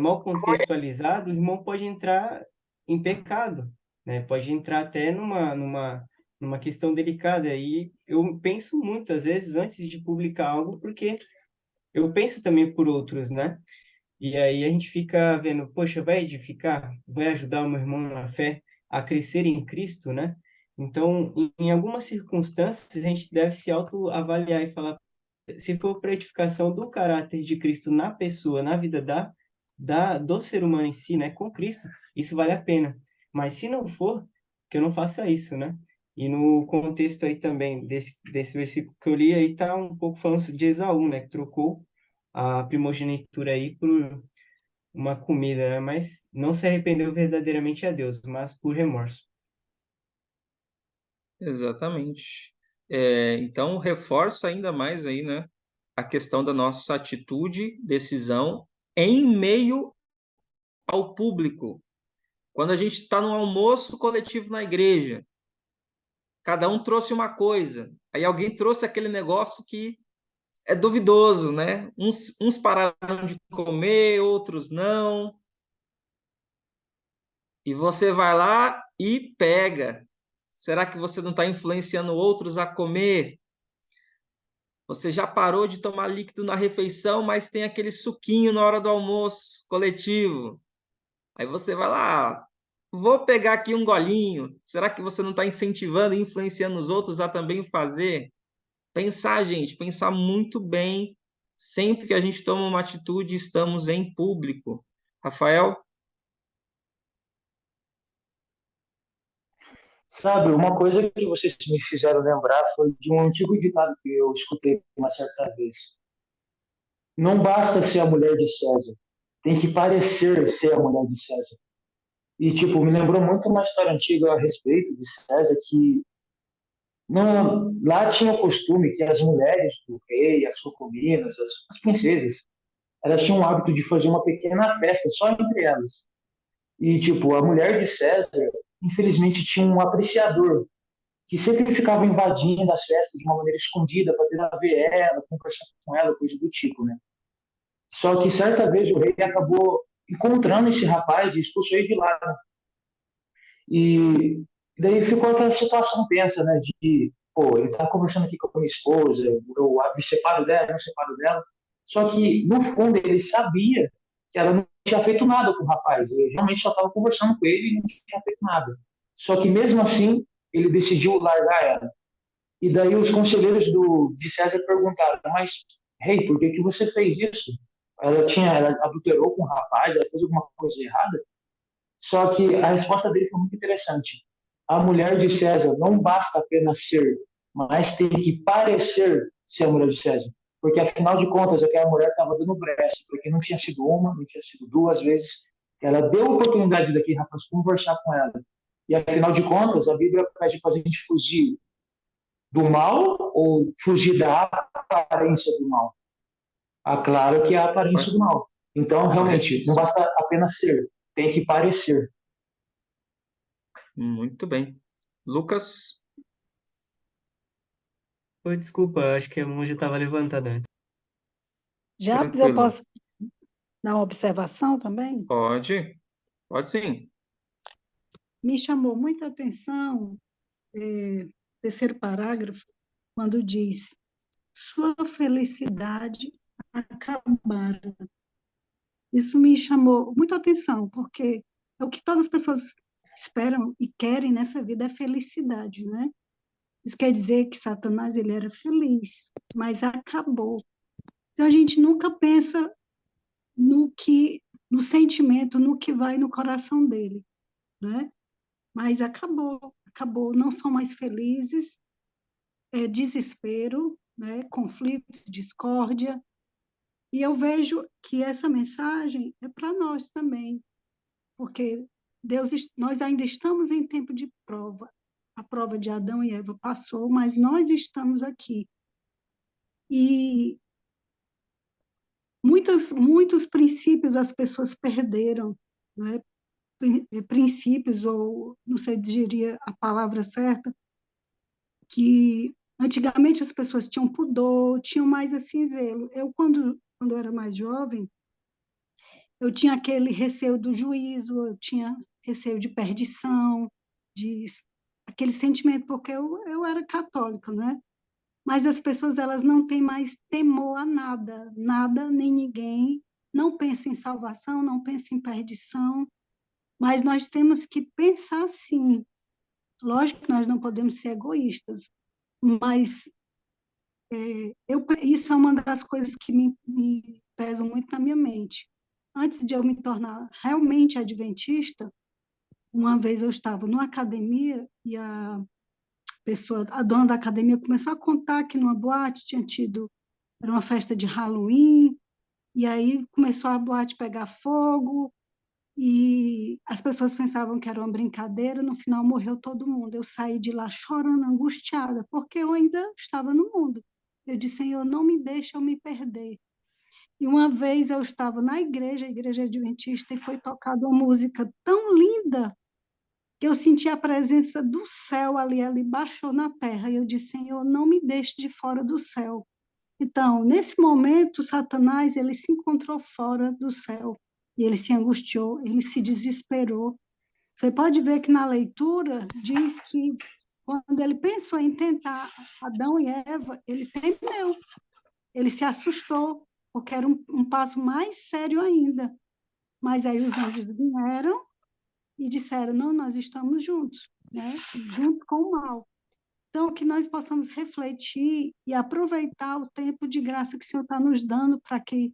mal contextualizado, o irmão pode entrar em pecado, né? Pode entrar até numa questão delicada. E eu penso muitas vezes antes de publicar algo, porque eu penso também por outros, né? E aí a gente fica vendo, poxa, vai edificar, vai ajudar o meu irmão na fé a crescer em Cristo, né? Então, em algumas circunstâncias, a gente deve se autoavaliar e falar, se for para edificação do caráter de Cristo na pessoa, na vida do ser humano em si, né, com Cristo, isso vale a pena. Mas se não for, que eu não faça isso, né? E no contexto aí também desse versículo que eu li, aí tá um pouco falando de Esaú, né, que trocou a primogenitura aí por uma comida, né? Mas não se arrependeu verdadeiramente a Deus, mas por remorso. Exatamente. Então, reforça ainda mais aí, né, a questão da nossa atitude, decisão em meio ao público. Quando a gente está no almoço coletivo na igreja, cada um trouxe uma coisa, aí alguém trouxe aquele negócio que é duvidoso, né? Uns pararam de comer, outros não, e você vai lá e pega. Será que você não está influenciando outros a comer? Você já parou de tomar líquido na refeição, mas tem aquele suquinho na hora do almoço coletivo. Aí você vai lá, vou pegar aqui um golinho. Será que você não está incentivando e influenciando os outros a também fazer? Pensar, gente, pensar muito bem. Sempre que a gente toma uma atitude, estamos em público. Rafael? Sabe, uma coisa que vocês me fizeram lembrar foi de um antigo ditado que eu escutei uma certa vez. Não basta ser a mulher de César, tem que parecer ser a mulher de César. E, tipo, me lembrou muito uma história antiga a respeito de César, que não, lá tinha o costume que as mulheres do rei, as concubinas, as princesas, elas tinham o hábito de fazer uma pequena festa só entre elas. E, tipo, a mulher de César, infelizmente, tinha um apreciador que sempre ficava invadindo as festas de uma maneira escondida para tentar ver ela, conversar com ela, coisa do tipo, né? Só que certa vez o rei acabou encontrando esse rapaz e expulsou ele de lá. E daí ficou aquela situação tensa, né? De, pô, ele tá conversando aqui com a minha esposa, eu me separo dela, não separo dela. Só que, no fundo, ele sabia que ela não tinha feito nada com o rapaz. Ele realmente só estava conversando com ele e não tinha feito nada. Só que, mesmo assim, ele decidiu largar ela. E daí os conselheiros de César perguntaram, mas, rei, por que que você fez isso? Ela adulterou com o rapaz, ela fez alguma coisa errada? Só que a resposta dele foi muito interessante. A mulher de César não basta apenas ser, mas tem que parecer ser a mulher de César. Porque, afinal de contas, aquela mulher estava dando brecha, porque não tinha sido uma, não tinha sido duas vezes. Ela deu a oportunidade daquele rapaz conversar com ela. E, afinal de contas, a Bíblia pede para a gente fugir do mal ou fugir da aparência do mal. Claro que é a aparência do mal. Então, realmente, não basta apenas ser, tem que parecer. Muito bem. Lucas? Oi, desculpa, acho que a mão já estava levantada antes. Jabes, eu Tranquilo. posso dar uma observação também? Pode? Pode sim. Me chamou muita atenção, terceiro parágrafo, quando diz: sua felicidade acabara. Isso me chamou muita atenção, porque é o que todas as pessoas esperam e querem nessa vida é felicidade, né? Isso quer dizer que Satanás ele era feliz, mas acabou. Então a gente nunca pensa no sentimento, no que vai no coração dele, né? Mas acabou, não são mais felizes, é desespero, né? Conflito, discórdia. E eu vejo que essa mensagem é para nós também, porque nós ainda estamos em tempo de prova. A prova de Adão e Eva passou, mas nós estamos aqui. E muitos princípios as pessoas perderam, né? Princípios, ou não sei, diria a palavra certa, que antigamente as pessoas tinham pudor, tinham mais assim zelo. Quando eu era mais jovem, eu tinha aquele receio do juízo, eu tinha receio de perdição, de aquele sentimento, porque eu era católica, né? Mas as pessoas elas não têm mais temor a nada, nada nem ninguém, não pensam em salvação, não pensam em perdição, mas nós temos que pensar assim. Lógico que nós não podemos ser egoístas, mas isso é uma das coisas que me pesam muito na minha mente. Antes de eu me tornar realmente adventista, uma vez eu estava numa academia e a dona da academia começou a contar que numa boate era uma festa de Halloween, e aí começou a boate pegar fogo, e as pessoas pensavam que era uma brincadeira, no final morreu todo mundo. Eu saí de lá chorando, angustiada, porque eu ainda estava no mundo. Eu disse, Senhor, não me deixe eu me perder. E uma vez eu estava na igreja, a igreja adventista, e foi tocada uma música tão linda que eu senti a presença do céu ali baixou na terra. E eu disse, Senhor, não me deixe de fora do céu. Então, nesse momento, Satanás ele se encontrou fora do céu. E ele se angustiou, ele se desesperou. Você pode ver que na leitura diz que quando ele pensou em tentar Adão e Eva, ele temeu, ele se assustou, porque era um passo mais sério ainda. Mas aí os anjos vieram e disseram, não, nós estamos juntos, né? Junto com o mal. Então, que nós possamos refletir e aproveitar o tempo de graça que o Senhor está nos dando para que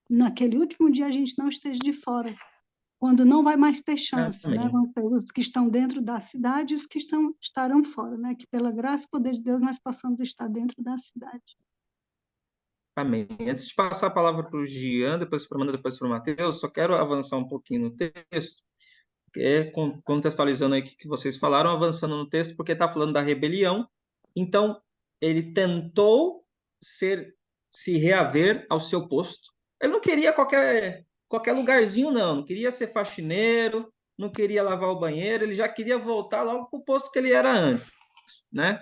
naquele último dia a gente não esteja de fora, quando não vai mais ter chance, né? Amém. Vão ter os que estão dentro da cidade e os que estarão fora, né? Que pela graça e poder de Deus nós possamos estar dentro da cidade. Amém. Antes de passar a palavra para o Gian, depois para o Amanda, depois para o Mateus, só quero avançar um pouquinho no texto, contextualizando aí o que vocês falaram, avançando no texto, porque está falando da rebelião. Então, ele tentou se reaver ao seu posto. Ele não queria qualquer lugarzinho, não queria ser faxineiro, não queria lavar o banheiro, ele já queria voltar logo para o posto que ele era antes, né?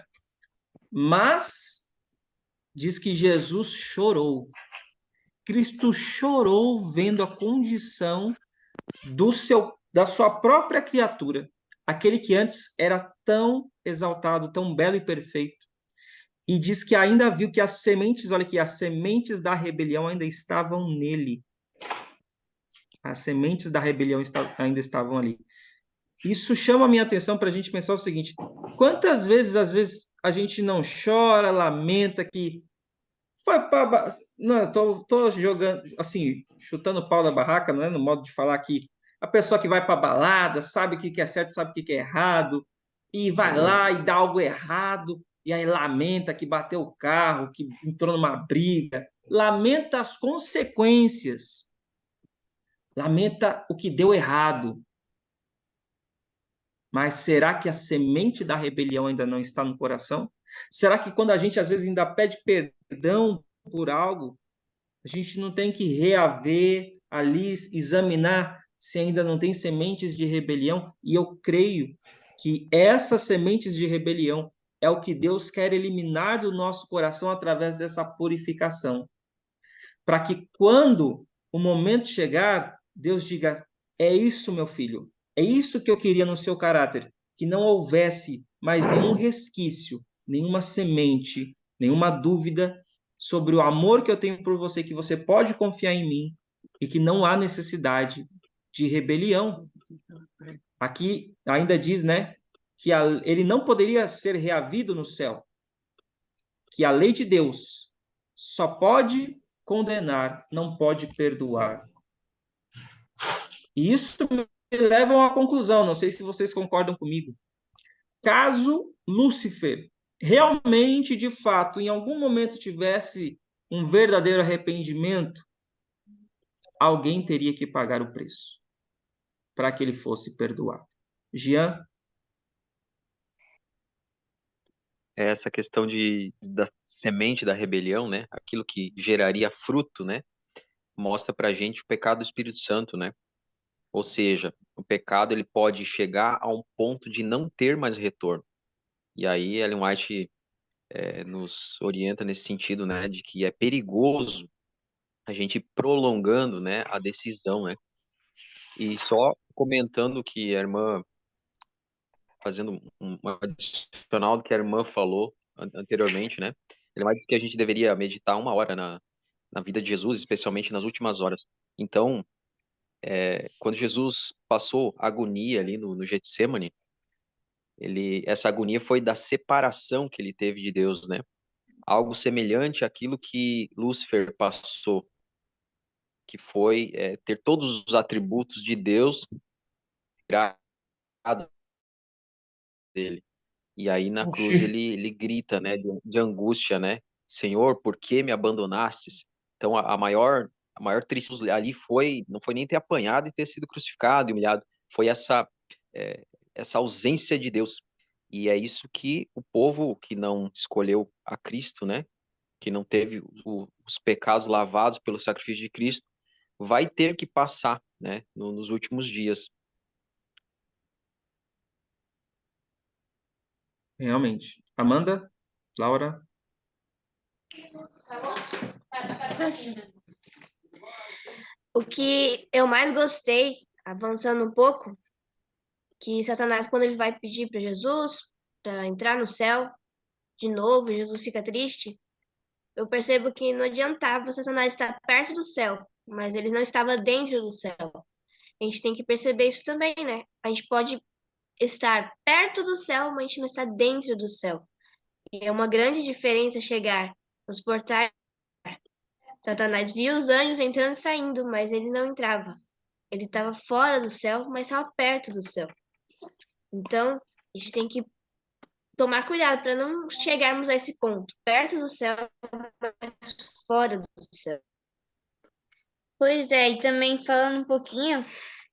Mas diz que Jesus chorou. Cristo chorou vendo a condição da sua própria criatura, aquele que antes era tão exaltado, tão belo e perfeito. E diz que ainda viu que as sementes, olha aqui, as sementes da rebelião ainda estavam nele. As sementes da rebelião ainda estavam ali. Isso chama a minha atenção para a gente pensar o seguinte: quantas vezes, às vezes, a gente não chora, lamenta que foi para. Não, tô jogando, assim, chutando o pau da barraca, não é? No modo de falar que a pessoa que vai para balada sabe o que é certo, sabe o que é errado, e vai lá e dá algo errado, e aí lamenta que bateu o carro, que entrou numa briga, lamenta as consequências, lamenta o que deu errado. Mas será que a semente da rebelião ainda não está no coração? Será que quando a gente às vezes ainda pede perdão por algo, a gente não tem que reaver ali, examinar se ainda não tem sementes de rebelião? E eu creio que essas sementes de rebelião é o que Deus quer eliminar do nosso coração através dessa purificação. Para que quando o momento chegar, Deus diga, é isso, meu filho, é isso que eu queria no seu caráter, que não houvesse mais nenhum resquício, nenhuma semente, nenhuma dúvida sobre o amor que eu tenho por você, que você pode confiar em mim e que não há necessidade de rebelião. Aqui ainda diz, né, que ele não poderia ser reavido no céu, que a lei de Deus só pode condenar, não pode perdoar. E isso me leva a uma conclusão, não sei se vocês concordam comigo. Caso Lúcifer realmente, de fato, em algum momento tivesse um verdadeiro arrependimento, alguém teria que pagar o preço para que ele fosse perdoado. Jean? Essa questão da semente da rebelião, né? Aquilo que geraria fruto, né? Mostra pra gente o pecado do Espírito Santo, né? Ou seja, o pecado ele pode chegar a um ponto de não ter mais retorno. E aí Ellen White nos orienta nesse sentido, né? De que é perigoso a gente ir prolongando, né? A decisão, né? E só comentando que a irmã, fazendo um adicional do que a irmã falou anteriormente, né? Ele vai dizer que a gente deveria meditar 1 hora na vida de Jesus, especialmente nas últimas horas. Então, quando Jesus passou agonia ali no Getsemane, essa agonia foi da separação que ele teve de Deus, né? Algo semelhante àquilo que Lúcifer passou, que foi ter todos os atributos de Deus tirado dele. E aí na cruz ele grita, né, de angústia, né? Senhor, por que me abandonastes? Então a maior tristeza ali não foi nem ter apanhado e ter sido crucificado e humilhado, foi essa ausência de Deus. E é isso que o povo que não escolheu a Cristo, né, que não teve os pecados lavados pelo sacrifício de Cristo, vai ter que passar, né, nos últimos dias. Realmente. Amanda? Laura? O que eu mais gostei, avançando um pouco, que Satanás, quando ele vai pedir para Jesus para entrar no céu, de novo, Jesus fica triste, eu percebo que não adiantava Satanás estar perto do céu, mas ele não estava dentro do céu. A gente tem que perceber isso também, né? A gente pode estar perto do céu, mas a gente não está dentro do céu. E é uma grande diferença chegar nos portais. Satanás via os anjos entrando e saindo, mas ele não entrava. Ele estava fora do céu, mas estava perto do céu. Então, a gente tem que tomar cuidado para não chegarmos a esse ponto, perto do céu, mas fora do céu. Pois é, e também falando um pouquinho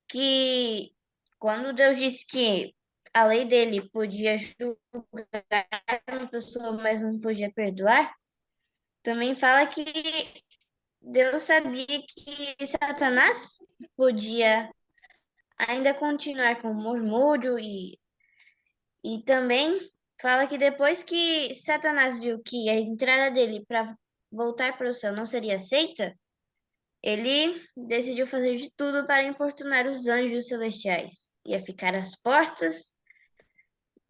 que quando Deus disse que a lei dele podia julgar uma pessoa, mas não podia perdoar, também fala que Deus sabia que Satanás podia ainda continuar com murmúrio e também fala que depois que Satanás viu que a entrada dele para voltar para o céu não seria aceita, ele decidiu fazer de tudo para importunar os anjos celestiais. Ia ficar às portas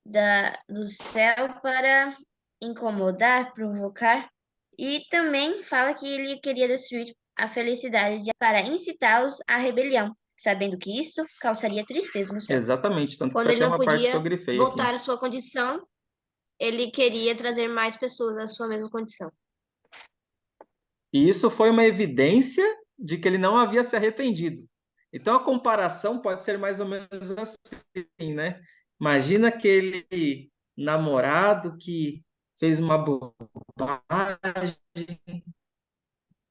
do céu para incomodar, provocar. E também fala que ele queria destruir a felicidade para incitá-los à rebelião, sabendo que isto causaria tristeza no céu. Exatamente, tanto que Quando foi ele até não uma parte que eu podia grifei voltar aqui. à sua condição, ele queria trazer mais pessoas à sua mesma condição. E isso foi uma evidência de que ele não havia se arrependido. Então a comparação pode ser mais ou menos assim, né? Imagina aquele namorado que fez uma bobagem,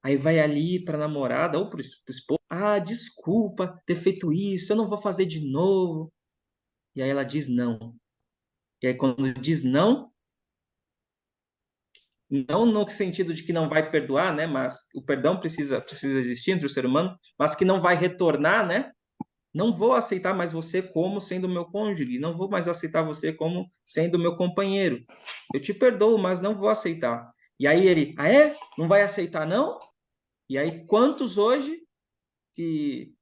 aí vai ali para a namorada ou para o esposo, desculpa ter feito isso, eu não vou fazer de novo. E aí ela diz não. E aí quando diz não no sentido de que não vai perdoar, né? Mas o perdão precisa existir entre o ser humano, mas que não vai retornar, né? Não vou aceitar mais você como sendo meu cônjuge, não vou mais aceitar você como sendo meu companheiro. Eu te perdoo, mas não vou aceitar. E aí ele, não vai aceitar não? E aí quantos hoje que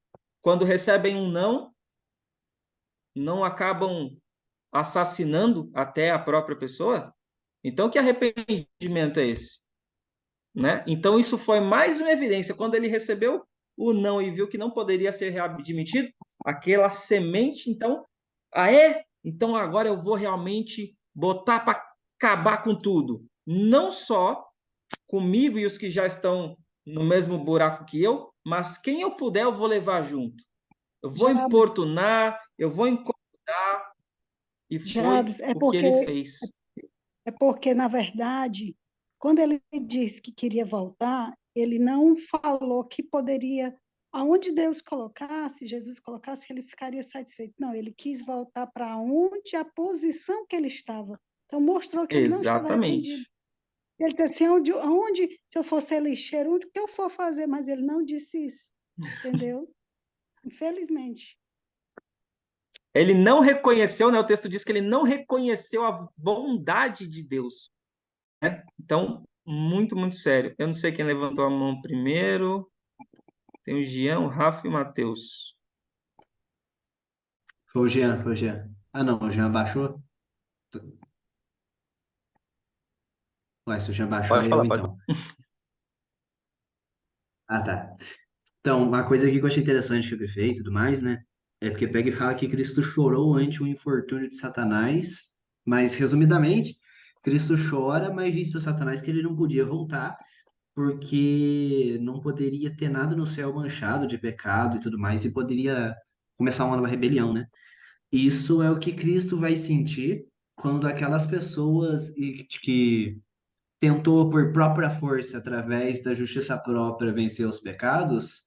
quando recebem um não acabam assassinando até a própria pessoa? Então que arrependimento é esse? Né? Então, isso foi mais uma evidência. Quando ele recebeu o não e viu que não poderia ser readmitido, aquela semente, então, então agora eu vou realmente botar para acabar com tudo. Não só comigo e os que já estão no mesmo buraco que eu, mas quem eu puder eu vou levar junto. Eu vou Jabes, importunar, eu vou incomodar, e foi Jabes, o que ele fez. na verdade, quando ele disse que queria voltar, ele não falou que poderia, aonde Deus colocasse, Jesus colocasse, ele ficaria satisfeito. Não, ele quis voltar para onde a posição que ele estava. Então, mostrou que ele não estava arrependido. Exatamente. Ele disse assim, aonde se eu fosse lixeiro, onde que eu for fazer? Mas ele não disse isso, entendeu? Infelizmente. Ele não reconheceu, né? O texto diz que ele não reconheceu a bondade de Deus, né? Então, muito, muito sério. Eu não sei quem levantou a mão primeiro. Tem o Jean, o Rafa e o Matheus. Foi o Jean, foi o Jean. Ah, não, o Jean baixou? Ué, se o Jean baixou, Pode é eu falar, pode. então. Ah, tá. Então, uma coisa aqui que eu achei interessante que eu vi e tudo mais, né? É porque pega e fala que Cristo chorou ante o infortúnio de Satanás, mas, resumidamente, Cristo chora, mas disse para Satanás que ele não podia voltar, porque não poderia ter nada no céu manchado de pecado e tudo mais, e poderia começar uma nova rebelião, né? Isso é o que Cristo vai sentir quando aquelas pessoas que tentou por própria força, através da justiça própria, vencer os pecados,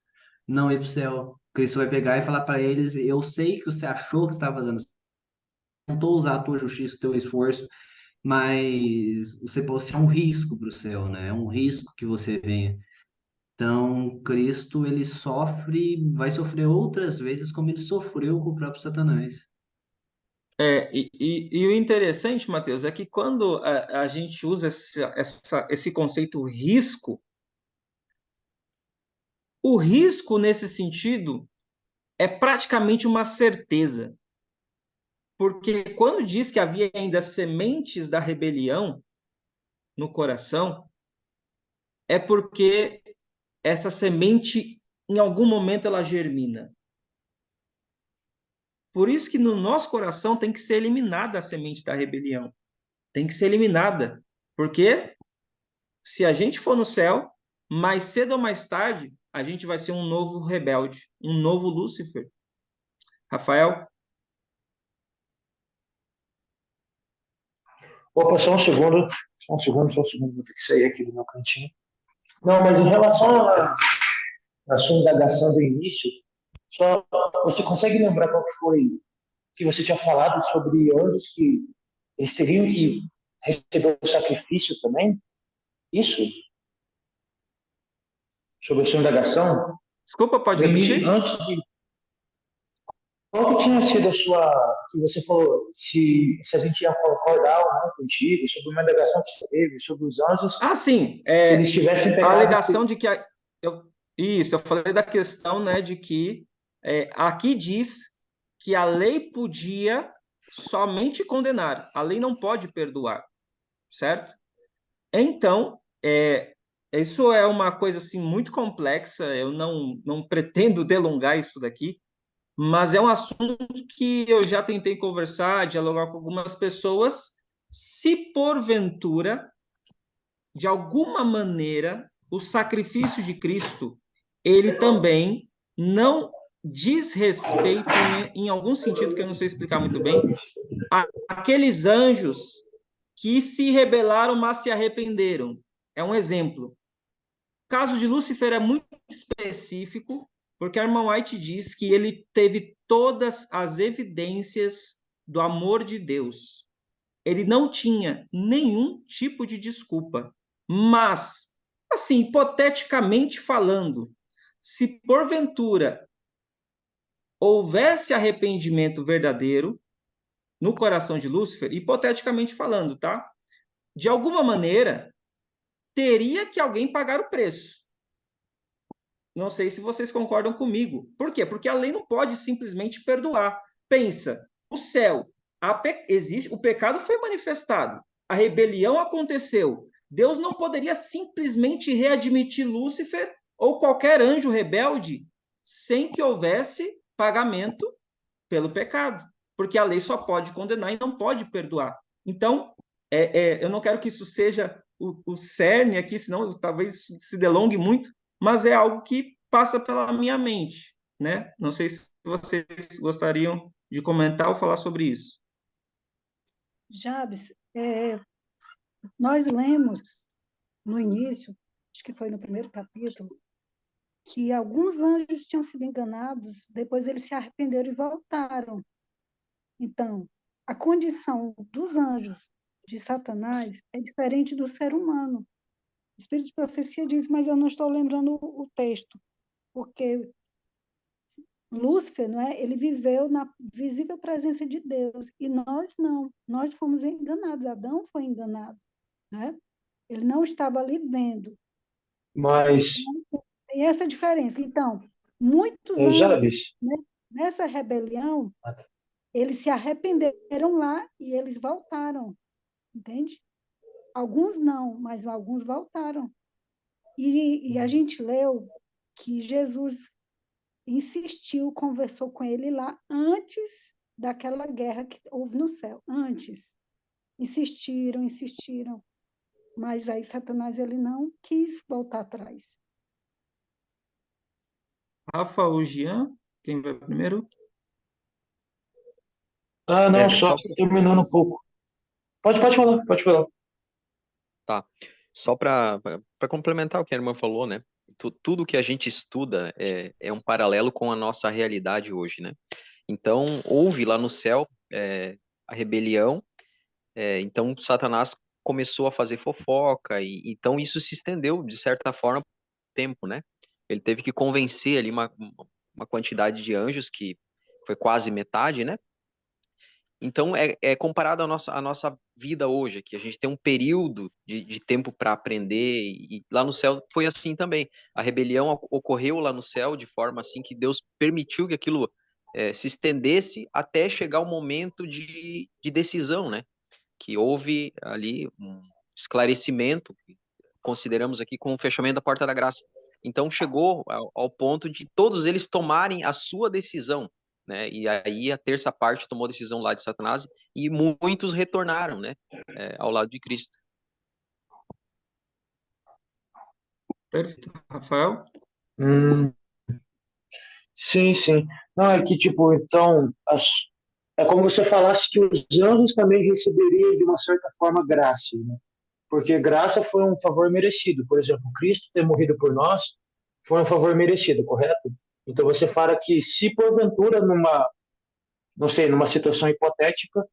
não ir para o céu. Cristo vai pegar e falar para eles: eu sei que você achou que estava fazendo, tentou usar a tua justiça, o teu esforço, mas você é um risco para o céu, né? É um risco que você venha. Então, Cristo, ele sofre, vai sofrer outras vezes como ele sofreu com o próprio Satanás. E o interessante, Matheus, é que quando a gente usa esse conceito risco, o risco nesse sentido é praticamente uma certeza. Porque quando diz que havia ainda sementes da rebelião no coração, é porque essa semente, em algum momento, ela germina. Por isso que no nosso coração tem que ser eliminada a semente da rebelião. Tem que ser eliminada. Porque se a gente for no céu, mais cedo ou mais tarde, a gente vai ser um novo rebelde, um novo Lúcifer. Rafael? Opa, só um segundo, vou ter que sair aqui do meu cantinho. Não, mas em relação à sua indagação do início, só você consegue lembrar qual que foi que você tinha falado sobre anjos que eles teriam que receber o sacrifício também? Isso? Sobre a sua indagação? Desculpa, pode repetir? Antes de. Qual que tinha sido a sua. Que você falou, se a gente ia concordar ou não contigo, sobre uma indagação que você teve, sobre os anjos, Ah, sim. se eles tivessem A pegado. alegação de que... eu falei da questão, né, de que aqui diz que a lei podia somente condenar, a lei não pode perdoar, certo? Então, isso é uma coisa assim muito complexa, eu não pretendo delongar isso daqui, mas é um assunto que eu já tentei conversar, dialogar com algumas pessoas, se porventura, de alguma maneira, o sacrifício de Cristo, ele também não diz respeito, em algum sentido que eu não sei explicar muito bem, àqueles anjos que se rebelaram, mas se arrependeram. É um exemplo. O caso de Lúcifer é muito específico, porque a irmã White diz que ele teve todas as evidências do amor de Deus. Ele não tinha nenhum tipo de desculpa. Mas, assim, hipoteticamente falando, se porventura houvesse arrependimento verdadeiro no coração de Lúcifer, hipoteticamente falando, tá? De alguma maneira, teria que alguém pagar o preço. Não sei se vocês concordam comigo. Por quê? Porque a lei não pode simplesmente perdoar. Pensa, o céu, existe, o pecado foi manifestado, a rebelião aconteceu. Deus não poderia simplesmente readmitir Lúcifer ou qualquer anjo rebelde sem que houvesse pagamento pelo pecado, porque a lei só pode condenar e não pode perdoar. Então, eu não quero que isso seja o cerne aqui, senão talvez se delongue muito, mas é algo que passa pela minha mente, né? Não sei se vocês gostariam de comentar ou falar sobre isso. Jabes, nós lemos no início, acho que foi no primeiro capítulo, que alguns anjos tinham sido enganados, depois eles se arrependeram e voltaram. Então, a condição dos anjos de Satanás é diferente do ser humano. O Espírito de Profecia diz, mas eu não estou lembrando o texto, porque Lúcifer, não é? Ele viveu na visível presença de Deus, e nós não. Nós fomos enganados, Adão foi enganado, né? Ele não estava ali vendo. Mas, Tem essa diferença. Então, muitos Jabes, anjos, né, nessa rebelião, eles se arrependeram lá e eles voltaram, entende? Alguns não, mas alguns voltaram. E a gente leu que Jesus insistiu, conversou com ele lá antes daquela guerra que houve no céu, antes. Insistiram, insistiram, mas aí Satanás ele não quis voltar atrás. Rafa ou Jean, quem vai primeiro? não, Só só terminando um pouco. Pode falar, pode falar. Tá. Só para complementar o que a irmã falou, né? Tudo que a gente estuda é um paralelo com a nossa realidade hoje, né? Então, houve lá no céu a rebelião, então Satanás começou a fazer fofoca, e então isso se estendeu, de certa forma, por tempo, né? Ele teve que convencer ali uma quantidade de anjos, que foi quase metade, né? Então, comparado à nossa vida hoje, que a gente tem um período de tempo para aprender, e lá no céu foi assim também. A rebelião ocorreu lá no céu de forma assim que Deus permitiu que aquilo se estendesse até chegar o momento de decisão, né? Que houve ali um esclarecimento, que consideramos aqui como o fechamento da porta da graça. Então, chegou ao ponto de todos eles tomarem a sua decisão, né? E aí a terça parte tomou a decisão lá de Satanás e muitos retornaram, né? Ao lado de Cristo. Perfeito. Rafael? Sim, sim. Não, é que, tipo, então, é como você falasse que os anjos também receberiam, de uma certa forma, graça, né? Porque graça foi um favor merecido. Por exemplo, Cristo ter morrido por nós foi um favor merecido, correto? Então você fala que se porventura não sei, numa situação hipotética,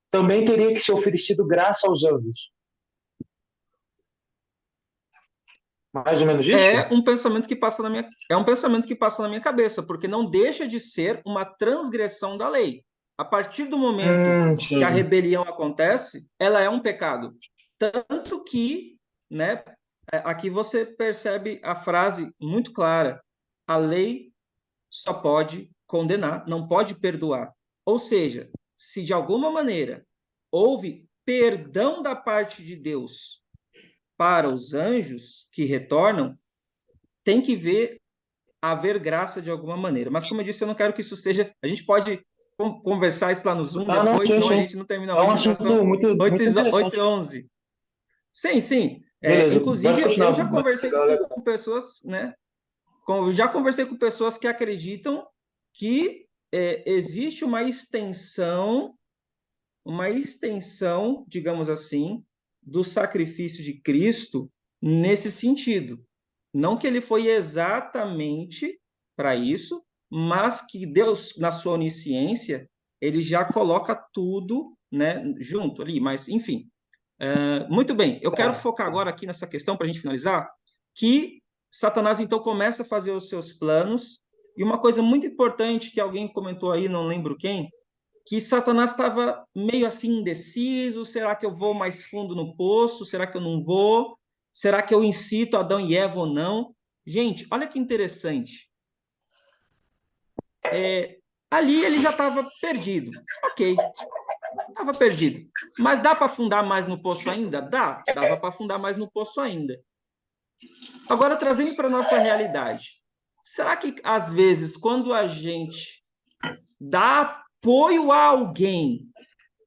também teria que ser oferecido graça aos anjos. Mais ou menos isso? É um pensamento que passa na minha cabeça, porque não deixa de ser uma transgressão da lei. A partir do momento que a Sim. rebelião acontece, ela é um pecado. Tanto que, né, aqui você percebe a frase muito clara: a lei só pode condenar, não pode perdoar. Ou seja, se de alguma maneira houve perdão da parte de Deus para os anjos que retornam, tem que haver graça de alguma maneira. Mas, como eu disse, eu não quero que isso seja... A gente pode conversar isso lá no Zoom Não, depois, sim, senão a sim. gente não termina É um hoje, já assunto são muito 8 interessante. e 11. Sim, sim. Beleza, Inclusive, pode continuar. eu já conversei Legal. com pessoas, né? Já conversei com pessoas que acreditam que existe uma extensão, digamos assim, do sacrifício de Cristo nesse sentido. Não que ele foi exatamente para isso, mas que Deus, na sua onisciência, ele já coloca tudo, né, junto ali. Mas, enfim, muito bem. Eu quero focar agora aqui nessa questão, para a gente finalizar, que Satanás, então, começa a fazer os seus planos, e uma coisa muito importante que alguém comentou aí, não lembro quem, que Satanás estava meio assim indeciso, será que eu vou mais fundo no poço? Será que eu não vou? Será que eu incito Adão e Eva ou não? Gente, olha que interessante. Ali ele já estava perdido. Ok, estava perdido. Mas dá para afundar mais no poço ainda? Dava para afundar mais no poço ainda. Agora, trazendo para a nossa realidade, será que, às vezes, quando a gente dá apoio a alguém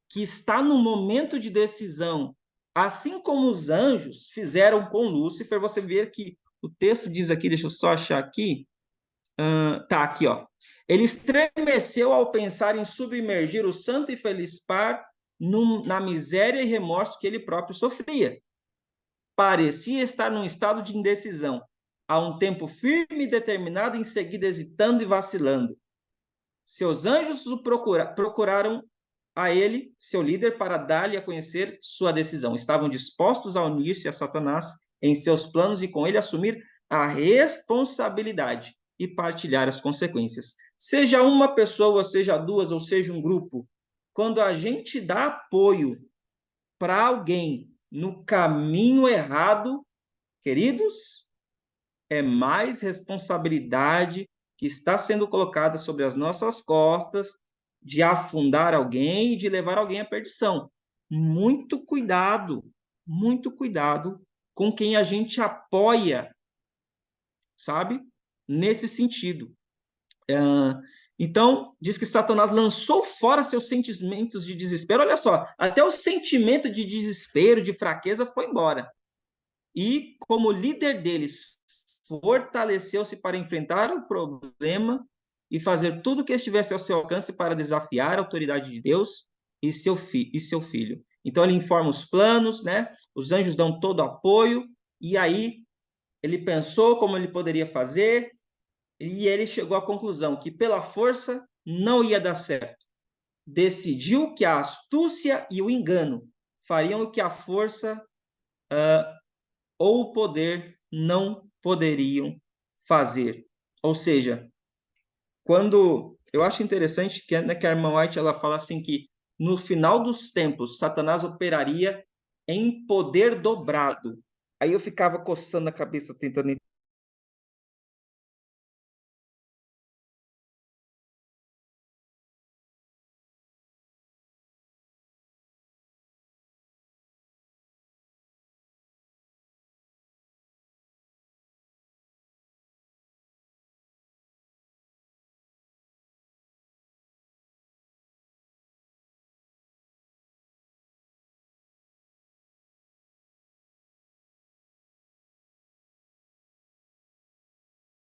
que está no momento de decisão, assim como os anjos fizeram com Lúcifer, você vê que o texto diz aqui, deixa eu só achar aqui, tá aqui, ó. Ele estremeceu ao pensar em submergir o santo e feliz par na miséria e remorso que ele próprio sofria. Parecia estar num estado de indecisão, há um tempo firme e determinado, em seguida hesitando e vacilando. Seus anjos o procuraram a ele, seu líder, para dar-lhe a conhecer sua decisão. Estavam dispostos a unir-se a Satanás em seus planos e com ele assumir a responsabilidade e partilhar as consequências. Seja uma pessoa, seja duas, ou seja um grupo, quando a gente dá apoio para alguém no caminho errado, queridos, é mais responsabilidade que está sendo colocada sobre as nossas costas de afundar alguém e de levar alguém à perdição. Muito cuidado com quem a gente apoia, sabe? Nesse sentido. Então, diz que Satanás lançou fora seus sentimentos de desespero. Olha só, até o sentimento de desespero, de fraqueza foi embora. E, como líder deles, fortaleceu-se para enfrentar o problema e fazer tudo o que estivesse ao seu alcance para desafiar a autoridade de Deus e seu filho. Então, ele informa os planos, né? Os anjos dão todo o apoio, e aí ele pensou como ele poderia fazer, e ele chegou à conclusão que, pela força, não ia dar certo. Decidiu que a astúcia e o engano fariam o que a força ou o poder não poderiam fazer. Ou seja, quando eu acho interessante que, né, que a irmã White ela fala assim que no final dos tempos Satanás operaria em poder dobrado. Aí eu ficava coçando a cabeça tentando